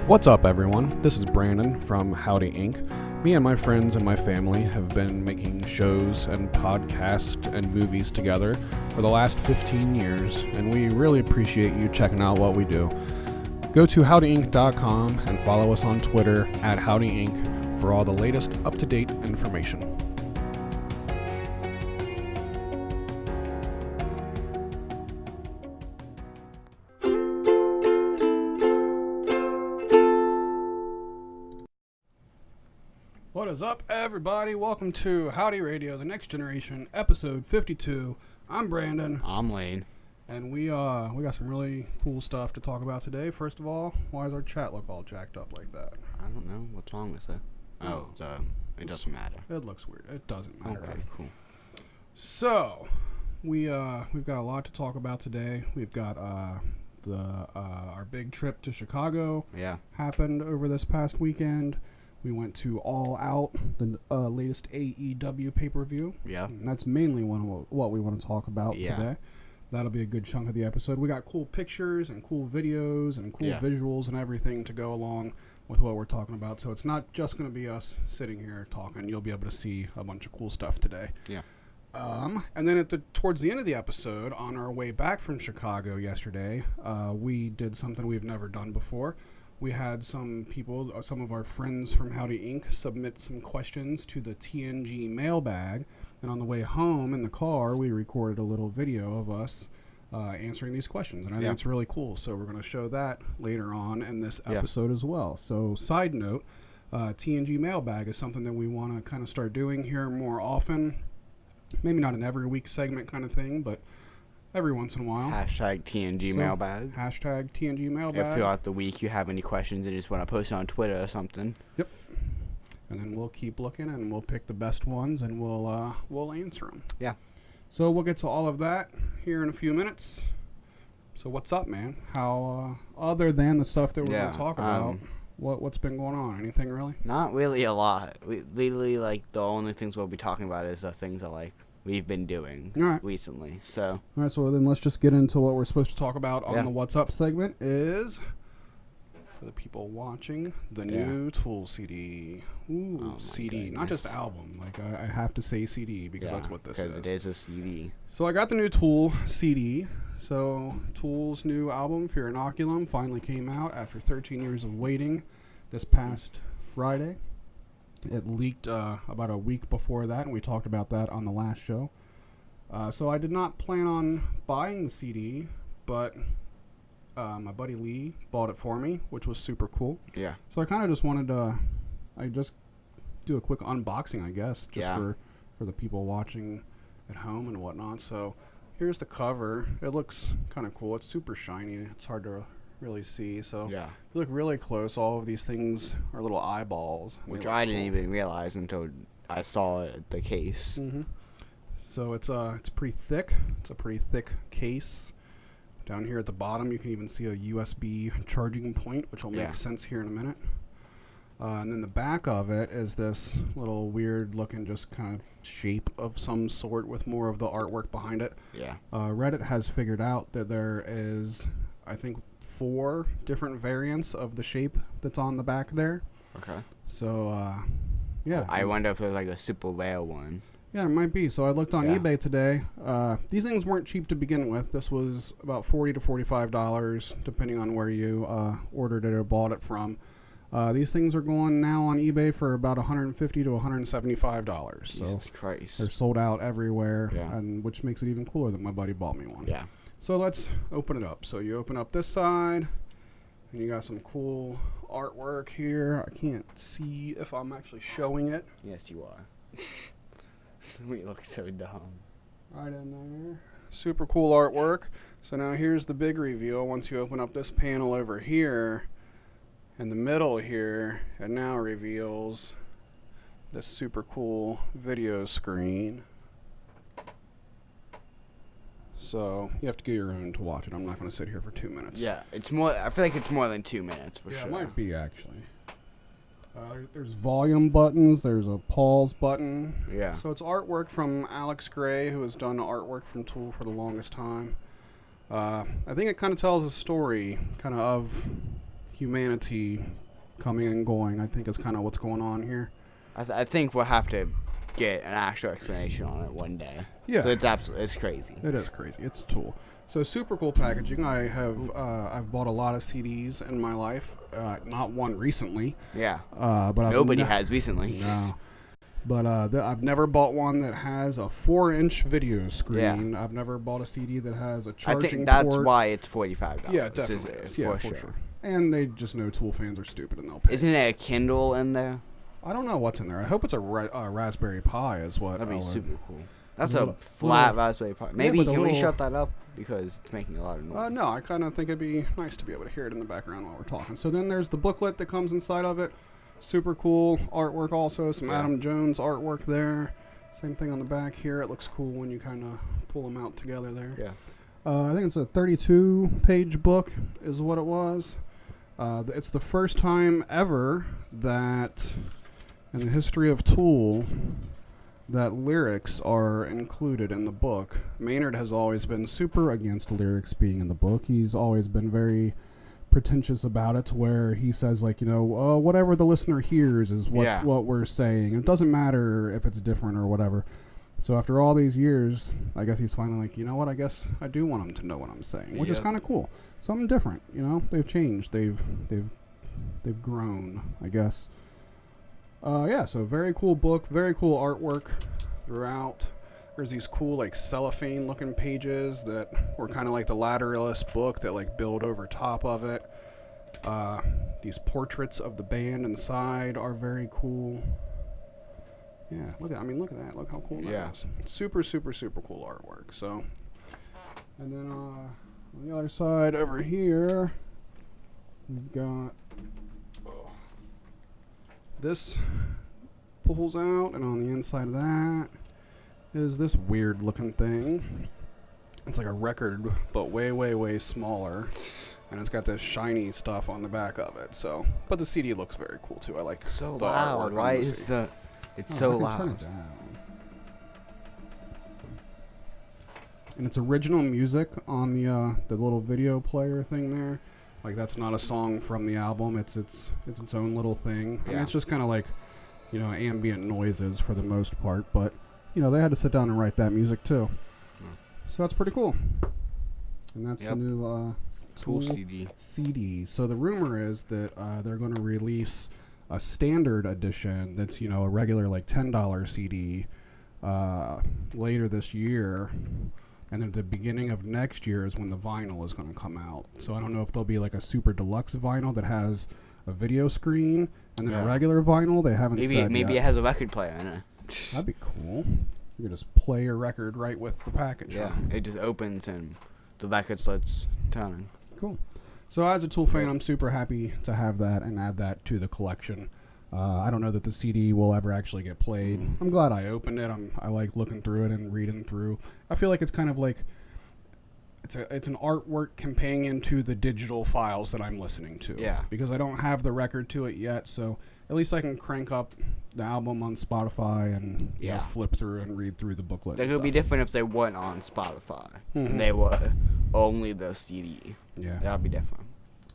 What's up, everyone? This is Brandon from Howdy Inc. Me and my friends and my family have been making shows and podcasts and movies together for the last 15 years, and we really appreciate you checking out what we do. Go to howdyinc.com and follow us on Twitter at howdyinc for all the latest up-to-date information. What is up, everybody? Welcome to Howdy Radio, the Next Generation, episode 52. I'm Brandon. I'm Lane. And we got some really cool stuff to talk about today. First of all, why does our chat look all jacked up like that? I don't know. What's wrong with it? It doesn't matter. It looks weird. It doesn't matter. Okay, cool. So, we've got a lot to talk about today. We've got our big trip to Chicago. Yeah. Happened over this past weekend. We went to All Out, the latest AEW pay-per-view. Yeah. And that's mainly what we want to talk about today. That'll be a good chunk of the episode. We got cool pictures and cool videos and cool visuals and everything to go along with what we're talking about. So it's not just going to be us sitting here talking. You'll be able to see a bunch of cool stuff today. Yeah. And then towards the end of the episode, on our way back from Chicago yesterday, we did something we've never done before. We had some people, some of our friends from Howdy Inc. submit some questions to the TNG mailbag. And on the way home in the car, we recorded a little video of us answering these questions. And I think it's really cool. So we're going to show that later on in this episode as well. So side note, TNG mailbag is something that we want to kind of start doing here more often. Maybe not an every week segment kind of thing, but every once in a while. Hashtag TNG mailbag. Hashtag TNG mailbag. If throughout the week you have any questions and you just want to post it on Twitter or something. Yep. And then we'll keep looking and we'll pick the best ones and we'll answer them. Yeah. So we'll get to all of that here in a few minutes. So what's up, man? How other than the stuff that we're going to talk about, what's been going on? Anything really? Not really a lot. We literally the only things we'll be talking about is the things that we've been doing recently. So all right, so then let's just get into what we're supposed to talk about on the What's Up segment is, for the people watching, the new Tool CD. Ooh, CD, not just album. I have to say CD because that's what this is. Because it is a CD. So I got the new Tool CD. So Tool's new album, Fear Inoculum, finally came out after 13 years of waiting this past Friday. It leaked about a week before that, and we talked about that on the last show. So I did not plan on buying the CD, but my buddy Lee bought it for me, which was super cool. Yeah. So I kind of just wanted to do a quick unboxing, I guess, just for the people watching at home and whatnot. So here's the cover. It looks kind of cool. It's super shiny. It's hard to really see. So if you look really close, all of these things are little eyeballs, which I didn't even realize until I saw the case. Mm-hmm. So it's pretty thick. It's a pretty thick case. Down here at the bottom, you can even see a USB charging point, which will make sense here in a minute. And then the back of it is this little weird looking just kind of shape of some sort with more of the artwork behind it. Yeah. Reddit has figured out that there is, I think, 4 different variants of the shape that's on the back there. Okay. So, I wonder if there's a super rare one. Yeah, it might be. So I looked on eBay today. These things weren't cheap to begin with. This was about $40 to $45, depending on where you ordered it or bought it from. These things are going now on eBay for about $150 to $175. Jesus Christ. They're sold out everywhere, and which makes it even cooler that my buddy bought me one. Yeah. So let's open it up. So you open up this side, and you got some cool artwork here. I can't see if I'm actually showing it. Yes, you are. We look so dumb. Right in there. Super cool artwork. So now here's the big reveal. Once you open up this panel over here, in the middle here, it now reveals this super cool video screen. So you have to get your own to watch it. I'm not going to sit here for 2 minutes. Yeah, it's more. I feel like it's more than 2 minutes for sure. Yeah, it might be actually. There's volume buttons. There's a pause button. Yeah. So it's artwork from Alex Gray, who has done artwork from Tool for the longest time. I think it kind of tells a story, kind of humanity coming and going, I think is kind of what's going on here. I think we'll have to get an actual explanation on it one day. Yeah. So it's crazy. It is crazy. It's Tool. So super cool packaging. I've bought a lot of CDs in my life. Not one recently. Yeah. But nobody has recently. No. But I've never bought one that has a 4-inch video screen. Yeah. I've never bought a CD that has a charging port. I think that's why it's $45. Yeah, definitely. Yeah, for sure. And they just know Tool fans are stupid and they'll pay. Isn't it a Kindle in there? I don't know what's in there. I hope it's a Raspberry Pi is what. That'd be super cool. That's little, a flat Raspberry Pi. Maybe can we shut that up because it's making a lot of noise? No, I kind of think it'd be nice to be able to hear it in the background while we're talking. So then there's the booklet that comes inside of it. Super cool artwork also. Some Adam Jones artwork there. Same thing on the back here. It looks cool when you kind of pull them out together there. Yeah. I think it's a 32-page book is what it was. It's the first time ever that in the history of Tool that lyrics are included in the book. Maynard has always been super against lyrics being in the book. He's always been very pretentious about it, to where he says, like, whatever the listener hears is what we're saying. It doesn't matter if it's different or whatever. So after all these years, I guess he's finally like, you know what, I guess I do want them to know what I'm saying, which is kind of cool. Something different, They've changed. They've grown, I guess. So very cool book, very cool artwork throughout. There's these cool, like, cellophane-looking pages that were kind of like the latterless book that, like, build over top of it. These portraits of the band inside are very cool. Yeah, look at that. Look how cool that is. Super, super, super cool artwork. So, and then on the other side over here, we've got this pulls out, and on the inside of that is this weird looking thing. It's like a record, but way, way, way smaller. And it's got this shiny stuff on the back of it. So, but the CD looks very cool too. I like so the loud. artwork. Why is it's so loud? Turn it down. And it's original music on the little video player thing there. Like, that's not a song from the album. It's its own little thing. I mean, it's just kind of like, ambient noises for the most part. But, they had to sit down and write that music too. So that's pretty cool. And that's the new Tool CD. So the rumor is that they're going to release a standard edition that's, a regular, like, $10 CD later this year. And then at the beginning of next year is when the vinyl is going to come out. So I don't know if there'll be like a super deluxe vinyl that has a video screen and then a regular vinyl. They haven't said maybe yet. It has a record player in it. That'd be cool. You could just play your record right with the package. Yeah, it just opens and the record starts turning. Cool. So as a Tool fan, I'm super happy to have that and add that to the collection. I don't know that the CD will ever actually get played. I'm glad I opened it. I like looking through it and reading through. I feel like it's kind of like it's an artwork companion to the digital files that I'm listening to. Yeah. Because I don't have the record to it yet, so at least I can crank up the album on Spotify and flip through and read through the booklet. It would be different if they weren't on Spotify and they were only the CD. Yeah. That would be different.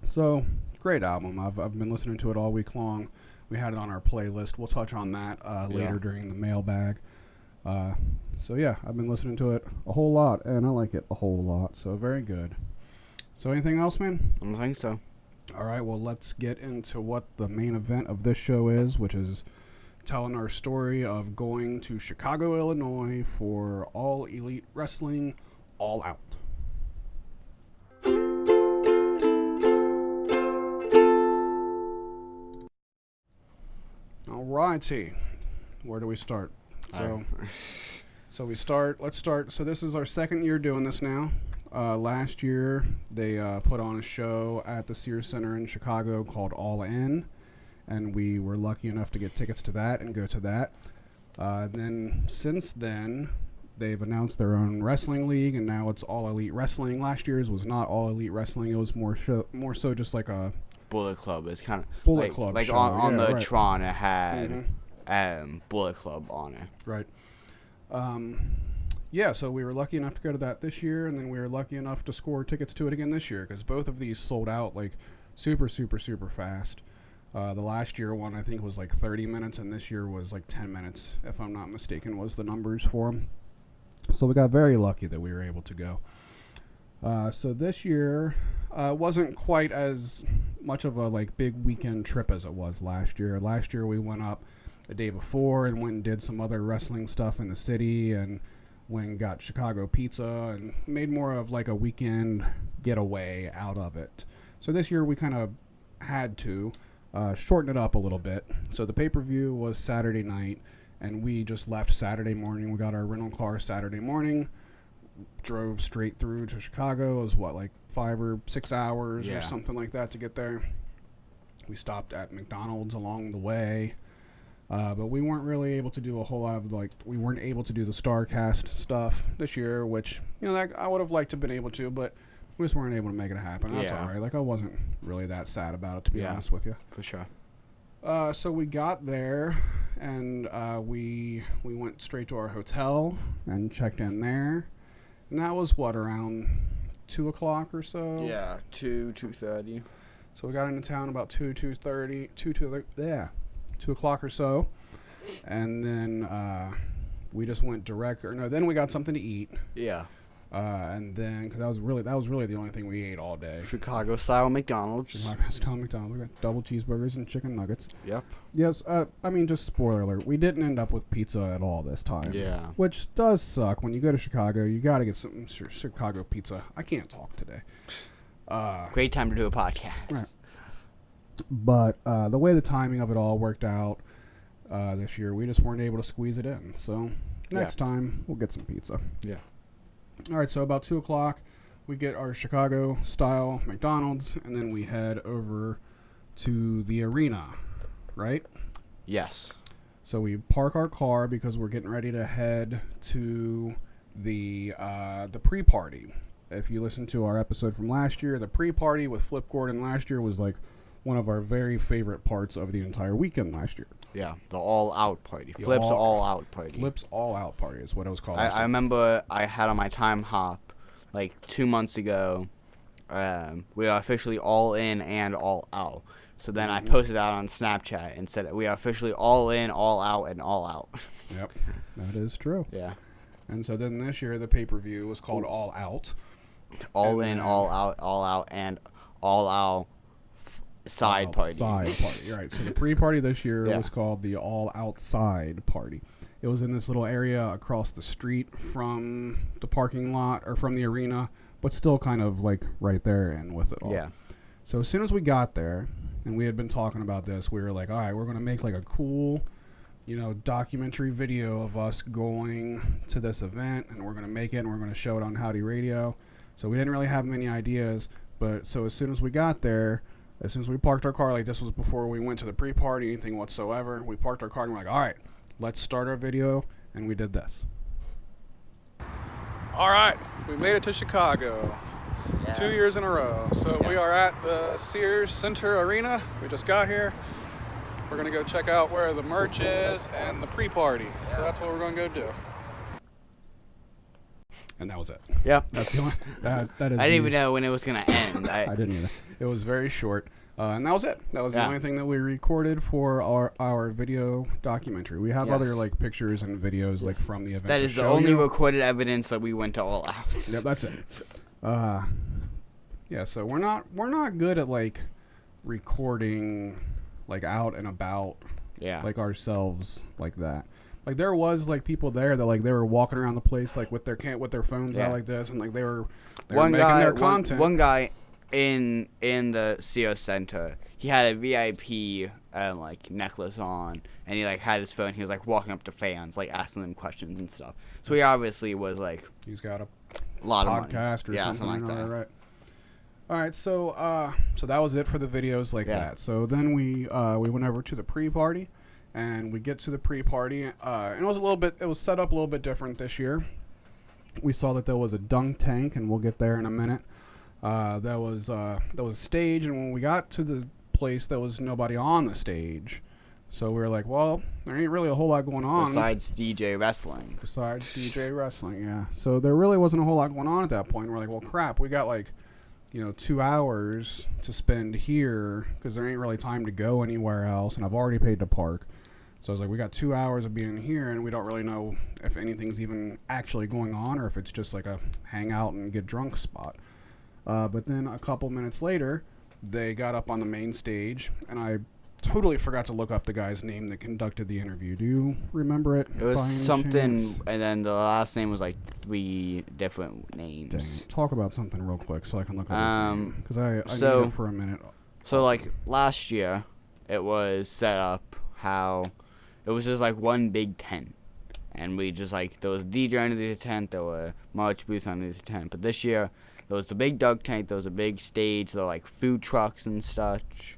So, great album. I've been listening to it all week long. We had it on our playlist. We'll touch on that later during the mailbag. I've been listening to it a whole lot, and I like it a whole lot. So, very good. So, anything else, man? I don't think so. All right, well, let's get into what the main event of this show is, which is telling our story of going to Chicago, Illinois for All Elite Wrestling All Out. Alrighty, where do we start? Let's start. So this is our second year doing this now. Last year, they put on a show at the Sears Center in Chicago called All In, and we were lucky enough to get tickets to that and go to that. Then since then, they've announced their own wrestling league, and now it's All Elite Wrestling. Last year's was not All Elite Wrestling; it was more so just like a Bullet Club. It's kind of Bullet Club like show. on the right. Tron. It had Bullet Club on it. Right. So we were lucky enough to go to that this year, and then we were lucky enough to score tickets to it again this year, because both of these sold out like super, super, super fast. The last year one, I think, was like 30 minutes, and this year was like 10 minutes, if I'm not mistaken, was the numbers for them. So we got very lucky that we were able to go. So this year wasn't quite as much of a like big weekend trip as it was last year. Last year we went up the day before and went and did some other wrestling stuff in the city, and went and got Chicago pizza and made more of like a weekend getaway out of it. So this year we kind of had to shorten it up a little bit. So the pay-per-view was Saturday night, and we just left Saturday morning. We got our rental car Saturday morning, drove straight through to Chicago. It was like 5 or 6 hours or something like that to get there. We stopped at McDonald's along the way, but we weren't really able to do a whole lot of we weren't able to do the StarCast stuff this year, which I would have liked to have been able to, but we just weren't able to make it happen. That's all right. I wasn't really that sad about it, to be honest with you. For sure. So we got there, and we went straight to our hotel and checked in there. And that was, around 2 o'clock or so? Yeah, 2:30. So we got into town about 2:30, 2 o'clock or so. And then we just went then we got something to eat. Yeah. And then, because that was really the only thing we ate all day. Chicago-style McDonald's. Chicago-style McDonald's. We got double cheeseburgers and chicken nuggets. Yep. Yes, just spoiler alert, we didn't end up with pizza at all this time. Yeah. Which does suck. When you go to Chicago, you got to get some Chicago pizza. I can't talk today. Great time to do a podcast. Right. But the way the timing of it all worked out this year, we just weren't able to squeeze it in. So next time, we'll get some pizza. Yeah. All right, so about 2 o'clock, we get our Chicago-style McDonald's, and then we head over to the arena, right? Yes. So we park our car because we're getting ready to head to the pre-party. If you listen to our episode from last year, the pre-party with Flip Gordon last year was one of our very favorite parts of the entire weekend last year. Yeah, the all-out party. Flip's all-out party. Flip's all-out party is what it was called. I remember I had on my time hop 2 months ago. We are officially all in and all out. So then I posted out on Snapchat and said we are officially all in, all out, and all out. Yep, that is true. Yeah. And so then this year the pay-per-view was called All Out. All in, all out, and all out. Side party. You're right. So the pre-party this year was called the All Outside Party. It was in this little area across the street from the parking lot or from the arena, but still kind of right there and with it all. Yeah. So as soon as we got there, and we had been talking about this, we were like, all right, we're going to make a cool, documentary video of us going to this event, and we're going to make it, and we're going to show it on Howdy Radio. So we didn't really have many ideas, but so as soon as we got there, as soon as we parked our car, this was before we went to the pre-party, anything whatsoever, we parked our car and we're like, all right, let's start our video, and we did this. All right, we made it to Chicago 2 years in a row. So we are at the Sears Center Arena. We just got here. We're going to go check out where the merch is and the pre-party. So that's what we're going to go do. And that was it. Yeah. That's the only, that is I didn't even know when it was going to end. I didn't either. It was very short. And that was it. That was the only thing that we recorded for our video documentary. We have other pictures and videos from the event. That is the only recorded evidence that we went to All Out. Yep, that's it. So we're not good at recording out and about ourselves like that. There was people there that they were walking around the place with their phones out like this, and they were making their content. One guy in the Sears Center, he had a VIP necklace on, and he had his phone. He was walking up to fans, asking them questions and stuff. So he obviously was he's got a lot podcast of money. or something like that. Right. All right, so that was it for the videos that. So then we went over to the pre-party. And we get to the pre-party, and it was set up a little bit different this year. We saw that there was a dunk tank, and we'll get there in a minute. There was a stage, and when we got to the place, there was nobody on the stage. So we were like, well, there ain't really a whole lot going on. Besides DJ wrestling. Yeah. So there really wasn't a whole lot going on at that point. We're like, well, crap, we got 2 hours to spend here because there ain't really time to go anywhere else, and I've already paid to park. So I was like, we got 2 hours of being here, and we don't really know if anything's even actually going on or if it's just like a hang out and get drunk spot. But then a couple minutes later, they got up on the main stage, and I totally forgot to look up the guy's name that conducted the interview. Do you remember it? It was by any something, chance? and then the last name was like 3 different names. Dang it. Talk about something real quick so I can look up his name. Because I so- need it for a minute. So like last year, it was set up how it was just like one big tent, and we just like there was a DJ under the tent, there were merch booths under the tent. But this year, there was the big dug tent, there was a big stage, there were like food trucks and such.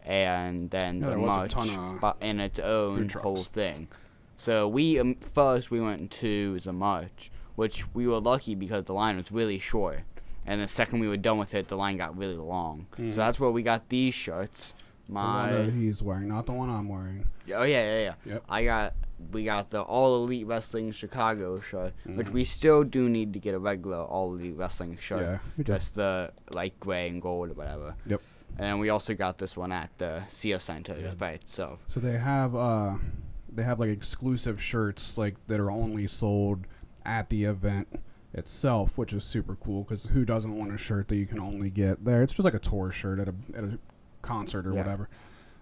And then Yeah, the there was a merch ton of in its own food whole trucks. thing. So we first we went to the merch, which we were lucky because the line was really short. And the second we were done with it, the line got really long. Mhm. So that's where we got these shirts. The one that he's wearing, not the one I'm wearing. Oh yeah. Yep. We got the All Elite Wrestling Chicago shirt, which Mhm. we still do need to get a regular All Elite Wrestling shirt. Yeah, we do. Just the like gray and gold or whatever. Yep. And we also got this one at the Sears Center just by itself. So they have like exclusive shirts like that are only sold at the event itself, which is super cool because who doesn't want a shirt that you can only get there? It's just like a tour shirt at a concert or Yeah. whatever.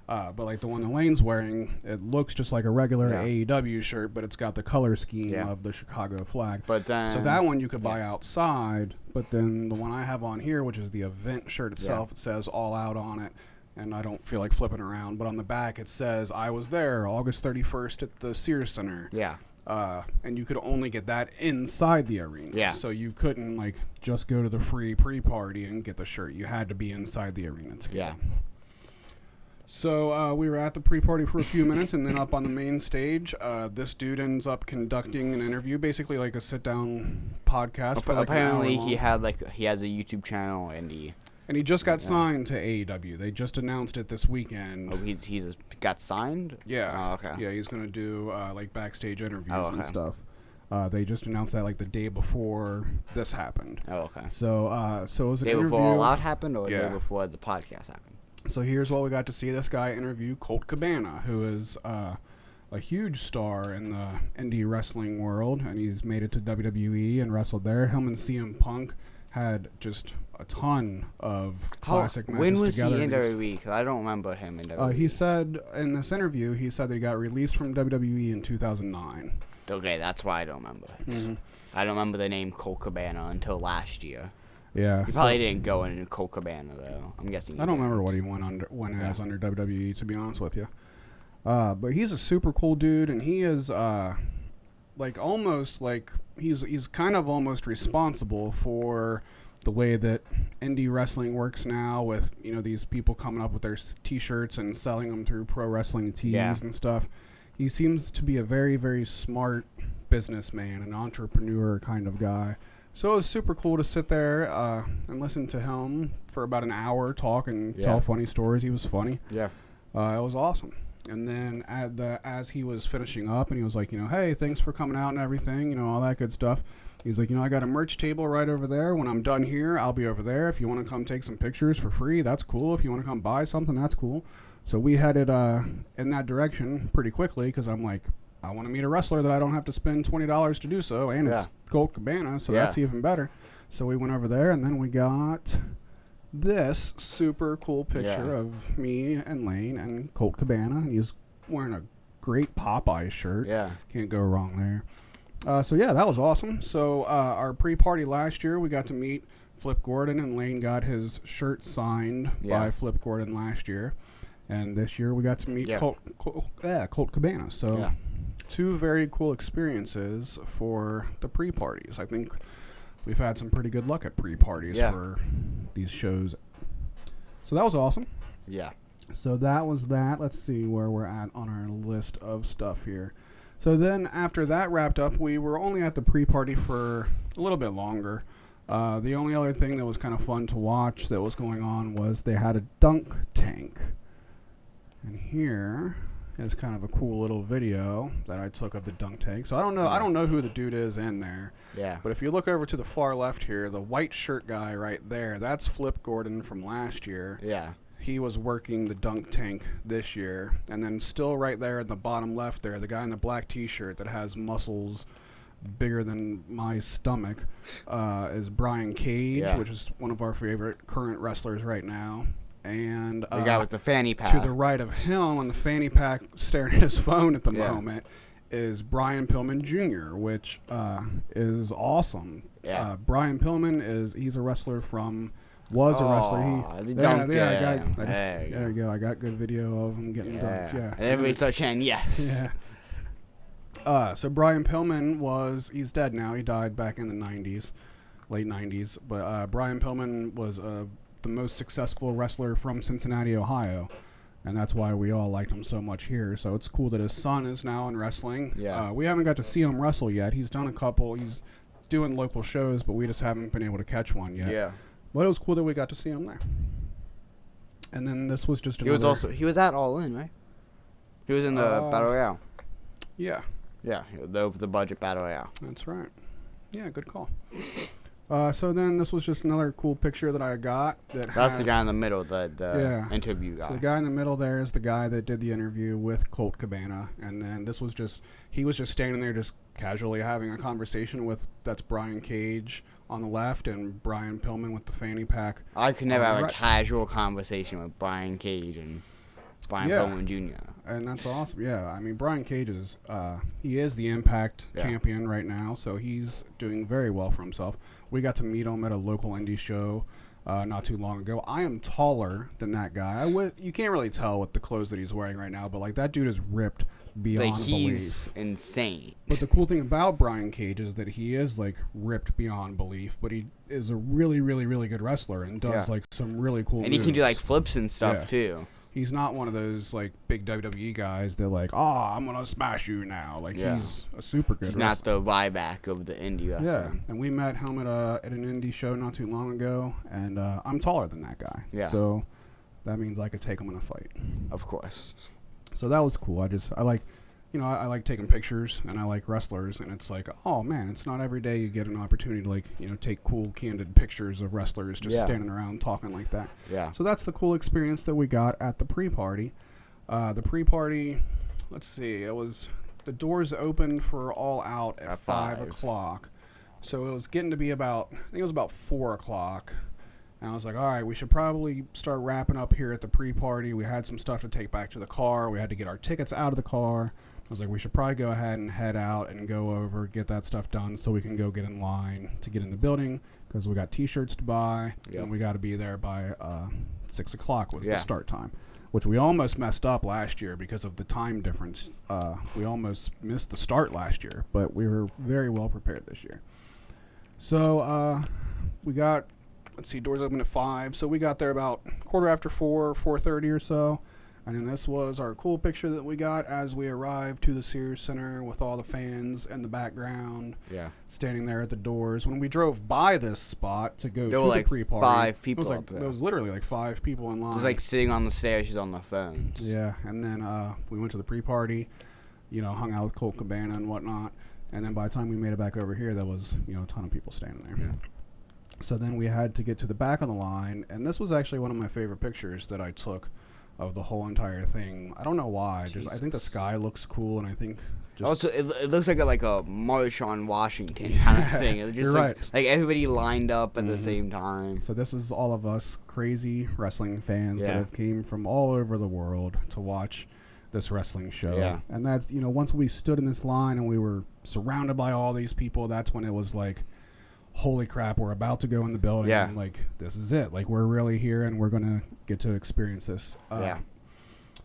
But like the one that Lane's wearing, it looks just like a regular Yeah. AEW shirt, but it's got the color scheme Yeah. of the Chicago flag. But then So that one you could buy outside, but then the one I have on here, which is the event shirt itself, it says All Out on it, and I don't feel like flipping around, but on the back it says, I was there August 31st at the Sears Center. Yeah. And you could only get that inside the arena. Yeah. So you couldn't like just go to the free pre-party and get the shirt. You had to be inside the arena to get Yeah. it. So we were at the pre-party for a few minutes, and then up on the main stage, this dude ends up conducting an interview, basically like a sit-down podcast. For like Apparently an hour he long. he has a YouTube channel and he just got signed to AEW. They just announced it this weekend. he's got signed. Yeah. Oh, okay. Yeah, he's gonna do like backstage interviews and okay. stuff. They just announced that like the day before this happened. Oh, okay. So it was an Day interview. before All Out happened, or the Yeah. day before the podcast happened. So here's what we got to see this guy interview Colt Cabana, who is a huge star in the indie wrestling world, and he's made it to WWE and wrestled there. Him and CM Punk had just a ton of classic matches When was together. he in WWE? Because I don't remember him in WWE. He said in this interview, he said that he got released from WWE in 2009. Okay, that's why I don't remember. Mm-hmm. I don't remember the name Colt Cabana until last year. Yeah, He probably didn't go into Colt Cabana though. I'm guessing. I don't remember what he went as under WWE, to be honest with you. But he's a super cool dude, and he is like almost like he's kind of almost responsible for the way that indie wrestling works now, with these people coming up with their t-shirts and selling them through Pro Wrestling Tees and stuff. He seems to be a very, very smart businessman, an entrepreneur kind of guy. So it was super cool to sit there and listen to him for about an hour, talk and tell funny stories. He was funny. Yeah. It was awesome. And then as he was finishing up, and he was like, hey, thanks for coming out and everything, all that good stuff. He's like, I got a merch table right over there. When I'm done here, I'll be over there. If you want to come take some pictures for free, that's cool. If you want to come buy something, that's cool. So we headed in that direction pretty quickly because I'm like, I want to meet a wrestler that I don't have to spend $20 to do so, and it's Colt Cabana, so that's even better. So we went over there, and then we got this super cool picture of me and Lane and Colt Cabana, and he's wearing a great Popeye shirt. Yeah. Can't go wrong there. So yeah, that was awesome. So our pre-party last year, we got to meet Flip Gordon, and Lane got his shirt signed by Flip Gordon last year. And this year we got to meet Colt Cabana. So two very cool experiences for the pre-parties. I think we've had some pretty good luck at pre-parties for these shows. So that was awesome. Yeah. So that was that. Let's see where we're at on our list of stuff here. So then after that wrapped up, we were only at the pre-party for a little bit longer. The only other thing that was kind of fun to watch that was going on was they had a dunk tank. And here is kind of a cool little video that I took of the dunk tank. So I don't know who the dude is in there. Yeah. But if you look over to the far left here, the white shirt guy right there, that's Flip Gordon from last year. Yeah. He was working the dunk tank this year. And then still right there at the bottom left there, the guy in the black t-shirt that has muscles bigger than my stomach is Brian Cage, which is one of our favorite current wrestlers right now. And the guy with the fanny pack. To the right of him on the fanny pack staring at his phone at the moment is Brian Pillman Jr., which is awesome. Yeah. Brian Pillman he's a wrestler was a wrestler. There you go. I got good video of him getting dunked. Yeah. And everybody starts chanting, yes. Yeah. So Brian Pillman he's dead now. He died back in the 90s, late 90s. But Brian Pillman was the most successful wrestler from Cincinnati, Ohio. And that's why we all liked him so much here. So it's cool that his son is now in wrestling. Yeah. We haven't got to see him wrestle yet. He's done a couple. He's doing local shows, but we just haven't been able to catch one yet. Yeah. But it was cool that we got to see him there. And then this was just another... He was at All In, right? He was in the Battle Royale. Yeah. Yeah, over the budget Battle Royale. That's right. Yeah, good call. So then this was just another cool picture that I got. That's the guy in the middle, the interview guy. So the guy in the middle there is the guy that did the interview with Colt Cabana. And then he was just standing there just casually having a conversation that's Brian Cage on the left and Brian Pillman with the fanny pack. I could never have a casual conversation with Brian Cage and Brian Pillman Jr. And that's awesome. Yeah, I mean, Brian Cage he is the Impact champion right now, so he's doing very well for himself. We got to meet him at a local indie show not too long ago. I am taller than that guy. You can't really tell with the clothes that he's wearing right now, but like that dude is ripped beyond belief. He's insane. But the cool thing about Brian Cage is that he is like ripped beyond belief, but he is a really, really, really good wrestler and does like some really cool moves. And he can do like flips and stuff too. He's not one of those like big WWE guys that like, I'm gonna smash you now. Like he's a super good wrestler. Not the Ryback of the indie wrestling. Yeah, and we met him at an indie show not too long ago, and I'm taller than that guy. Yeah. So that means I could take him in a fight. Of course. So that was cool. I like taking pictures, and I like wrestlers, and it's like, oh man, it's not every day you get an opportunity to like, take cool, candid pictures of wrestlers just standing around talking like that. Yeah. So that's the cool experience that we got at the pre-party. The pre-party, let's see, the doors opened for All Out at 5 o'clock. So it was getting to be I think it was about 4 o'clock. And I was like, all right, we should probably start wrapping up here at the pre-party. We had some stuff to take back to the car. We had to get our tickets out of the car. I was like, we should probably go ahead and head out and go over, get that stuff done so we can go get in line to get in the building because we got T-shirts to buy, and we got to be there by 6 o'clock was the start time, which we almost messed up last year because of the time difference. We almost missed the start last year, but we were very well prepared this year. So we got, doors open at 5, so we got there about 4:15, 4:30 or so. And then this was our cool picture that we got as we arrived to the Sears Center with all the fans in the background, standing there at the doors. When we drove by this spot to go to the pre-party, 5 people up there. There was literally like 5 people in line. Just like sitting on the stairs on their phones. Yeah, and then we went to the pre-party, hung out with Colt Cabana and whatnot. And then by the time we made it back over here, there was, a ton of people standing there. Yeah. So then we had to get to the back of the line, and this was actually one of my favorite pictures that I took of the whole entire thing. I don't know why. I think the sky looks cool, and I think also it looks like a march on Washington kind of thing. It just looks like everybody lined up at the same time. So this is all of us crazy wrestling fans that have came from all over the world to watch this wrestling show. Yeah. And that's, once we stood in this line and we were surrounded by all these people, that's when it was like, holy crap, we're about to go in the building. Yeah. And like, this is it. Like, we're really here and we're going to get to experience this.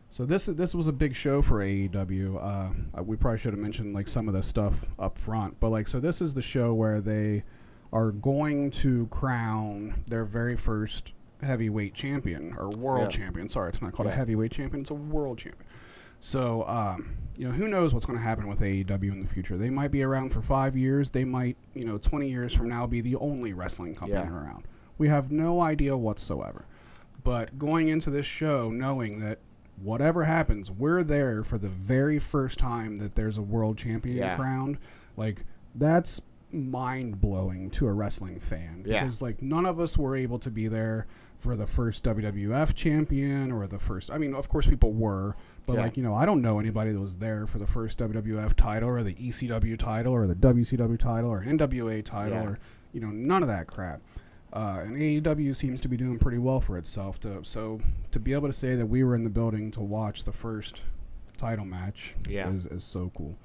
So this was a big show for AEW. We probably should have mentioned like some of the stuff up front. But like, so this is the show where they are going to crown their very first heavyweight champion or world champion. Sorry, it's not called a heavyweight champion. It's a world champion. So, who knows what's going to happen with AEW in the future. They might be around for 5 years. They might, 20 years from now be the only wrestling company around. We have no idea whatsoever. But going into this show, knowing that whatever happens, we're there for the very first time that there's a world champion crowned. Like, that's mind-blowing to a wrestling fan. Because, like, none of us were able to be there for the first WWF champion or the first... I mean, of course, people were. But, like, you know, I don't know anybody that was there for the first WWF title or the ECW title or the WCW title or NWA title or, you know, none of that crap. And AEW seems to be doing pretty well for itself. So to be able to say that we were in the building to watch the first title match is so cool.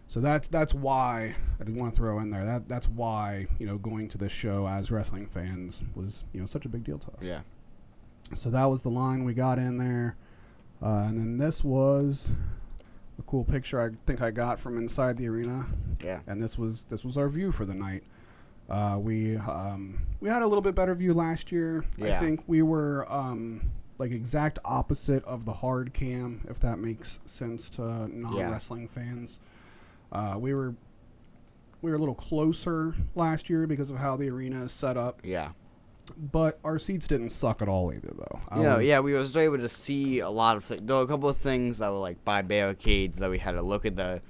So that's why I didn't want to throw in there. That's why, you know, going to this show as wrestling fans was, you know, such a big deal to us. Yeah. So that was the line we got in there. And then this was a cool picture I think I got from inside the arena. Yeah. And this was our view for the night. We had a little bit better view last year. Yeah. I think we were like exact opposite of the hard cam, if that makes sense to non-wrestling fans. We were a little closer last year because of how the arena is set up. Yeah. But our seats didn't suck at all either, though. We was able to see a lot of things. There were a couple of things that were like by barricades that we had to look at the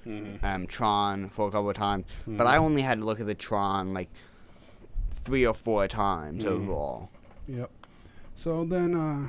Tron for a couple of times. But I only had to look at the Tron like 3 or 4 times overall. Yep. So then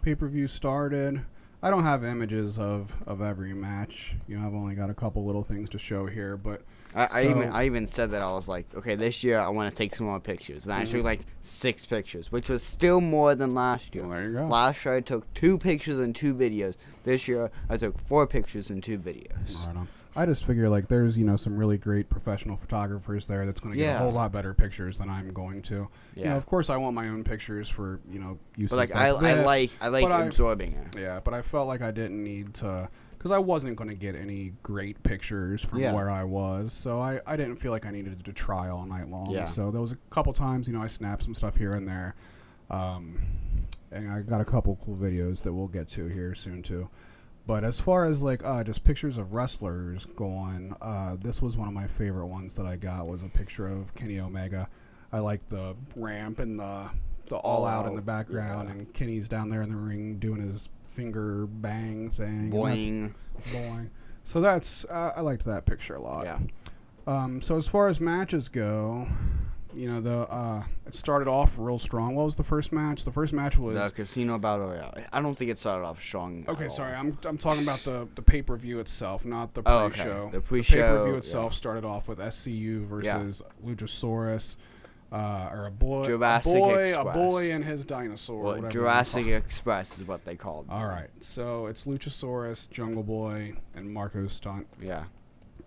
pay-per-view started. I don't have images of every match. You know, I've only got a couple little things to show here, but I even said that I was like, okay, this year I want to take some more pictures. And I took like 6 pictures, which was still more than last year. Well, there you go. Last year I took 2 pictures and 2 videos. This year I took 4 pictures and 2 videos. Right on. I just figure like there's, you know, some really great professional photographers there that's going to get a whole lot better pictures than I'm going to. Yeah. You know, of course I want my own pictures for, you know, uses but like this, I like absorbing it. Yeah, but I felt like I didn't need to, because I wasn't going to get any great pictures from where I was, so I didn't feel like I needed to try all night long. Yeah. So there was a couple times, you know, I snapped some stuff here and there, and I got a couple cool videos that we'll get to here soon too. But as far as like just pictures of wrestlers going, this was one of my favorite ones that I got, was a picture of Kenny Omega. I like the ramp and the all out in the background, and Kenny's down there in the ring doing his finger bang thing. Boing. Boing. So that's I liked that picture a lot. Yeah. So as far as matches go, you know, it started off real strong. What was the first match? The first match was the Casino Battle Royale. I don't think it started off strong. Okay, sorry. I'm talking about the pay-per-view itself, not the pre-show. Okay. The pre-show. The pay-per-view itself started off with SCU versus Luchasaurus, or a boy and his dinosaur. Well, Jurassic Express is what they called. All right. So it's Luchasaurus, Jungle Boy, and Marco Stunt. Yeah.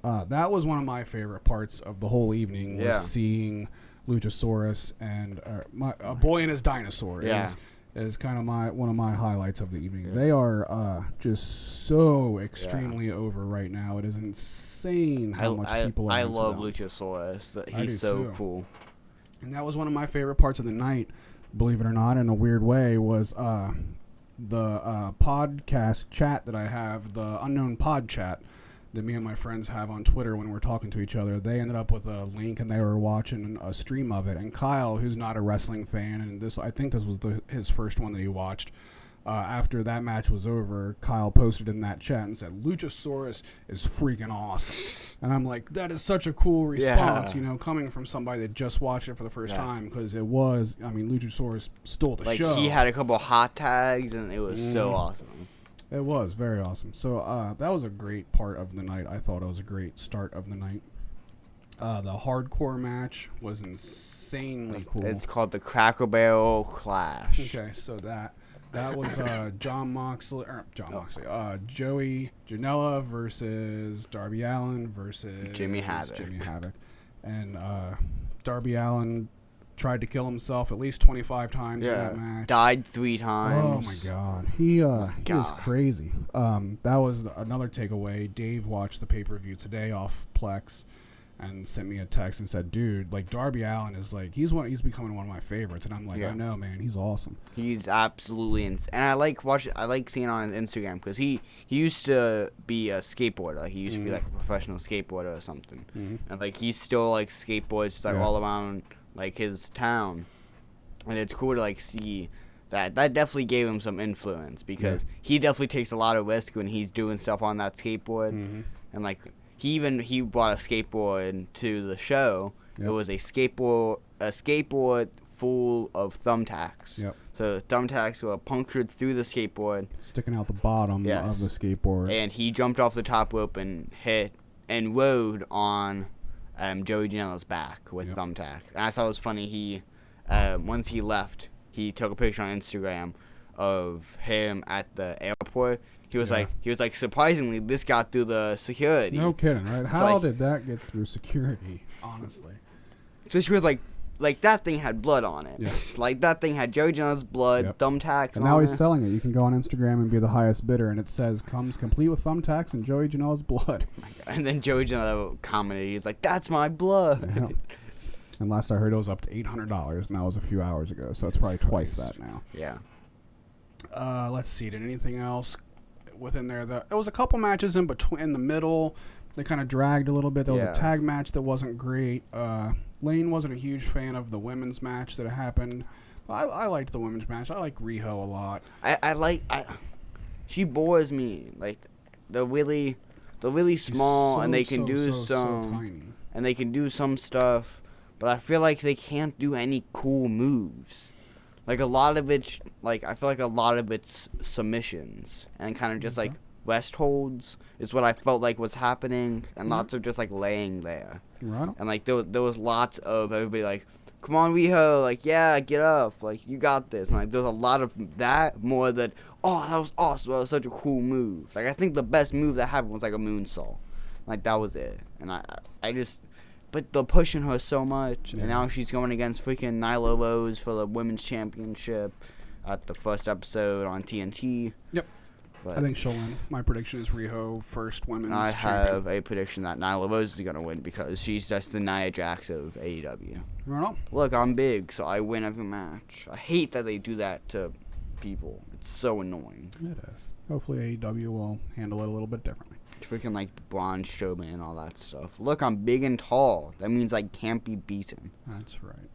That was one of my favorite parts of the whole evening, was seeing Luchasaurus and a boy and his dinosaur. Is kind of one of my highlights of the evening. Yeah. They are just so extremely over right now. It is insane how much people are I into love them. Luchasaurus. He's so cool. And that was one of my favorite parts of the night, believe it or not, in a weird way, was the podcast chat that I have, the Unknown Pod Chat that me and my friends have on Twitter when we're talking to each other. They ended up with a link and they were watching a stream of it. And Kyle, who's not a wrestling fan, and I think this was his first one that he watched, after that match was over, Kyle posted in that chat and said, "Luchasaurus is freaking awesome." And I'm like, that is such a cool response, you know, coming from somebody that just watched it for the first time, because it was, I mean, Luchasaurus stole the show. He had a couple hot tags, and it was so awesome. It was very awesome. So that was a great part of the night. I thought it was a great start of the night. The hardcore match was insanely cool. It's called the Cracker Barrel Clash. Okay, so that was Joey Janela versus Darby Allin versus Jimmy Havoc. And Darby Allin tried to kill himself at least 25 times in that match. Died 3 times. Oh my god. He was crazy. That was another takeaway. Dave watched the pay-per-view today off Plex and sent me a text and said, "Dude, like Darby Allin is like he's becoming one of my favorites." And I'm like, "I know, man. He's awesome." He's absolutely insane. And I like seeing it on Instagram, because he used to be a skateboarder. Like he used to be like a professional skateboarder or something. And like he still like skateboards like all around like his town. And it's cool to like see that definitely gave him some influence because he definitely takes a lot of risk when he's doing stuff on that skateboard. Mm-hmm. And like he brought a skateboard to the show. Yep. It was a skateboard full of thumbtacks. Yep. So thumbtacks were punctured through the skateboard, Sticking out the bottom of the skateboard. and he jumped off the top rope and hit and rode on Joey Janela's back with thumbtacks. And I thought it was funny. He once he left, he took a picture on Instagram of him at the airport. He was like, surprisingly, this got through the security. No kidding, right? How did that get through security? Honestly. So she was like that thing had blood on it. Yeah. Like that thing had Joey Janela's blood, thumbtacks. And now he's selling it. You can go on Instagram and be the highest bidder, and it says comes complete with thumbtacks and Joey Janela's blood. Oh my God. And then Joey Janela commented, he's like, "That's my blood." Yeah. And last I heard, it was up to $800, and that was a few hours ago, so it's probably twice that now. Yeah. Let's see. Did anything else within there? There was a couple matches in between, in the middle. They kind of dragged a little bit. There was a tag match that wasn't great. Lane wasn't a huge fan of the women's match that happened. I liked the women's match. I like Riho a lot. She bores me. Like they're really small, and they can do some, and they can do some stuff, but I feel like they can't do any cool moves. Like a lot of it's I feel like a lot of it's submissions and kind of just like rest holds is what I felt like was happening, and lots of just like laying there. Right. And like there was lots of everybody like, "Come on, Riho, like yeah, get up, like you got this." And like there's a lot of that more than, "Oh, that was awesome, that was such a cool move." Like I think the best move that happened was like a moonsault. Like that was it. And I just, but they're pushing her so much, and now she's going against freaking Nyla Rose for the women's championship at the first episode on TNT. Yep. But I think she'll win. My prediction is Riho first women's champion. I have a prediction that Nyla Rose is going to win because she's just the Nia Jax of AEW. Right on. Look, I'm big, so I win every match. I hate that they do that to people. It's so annoying. It is. Hopefully AEW will handle it a little bit differently. Freaking like Braun Strowman and all that stuff. Look, I'm big and tall. That means I can't be beaten. That's right.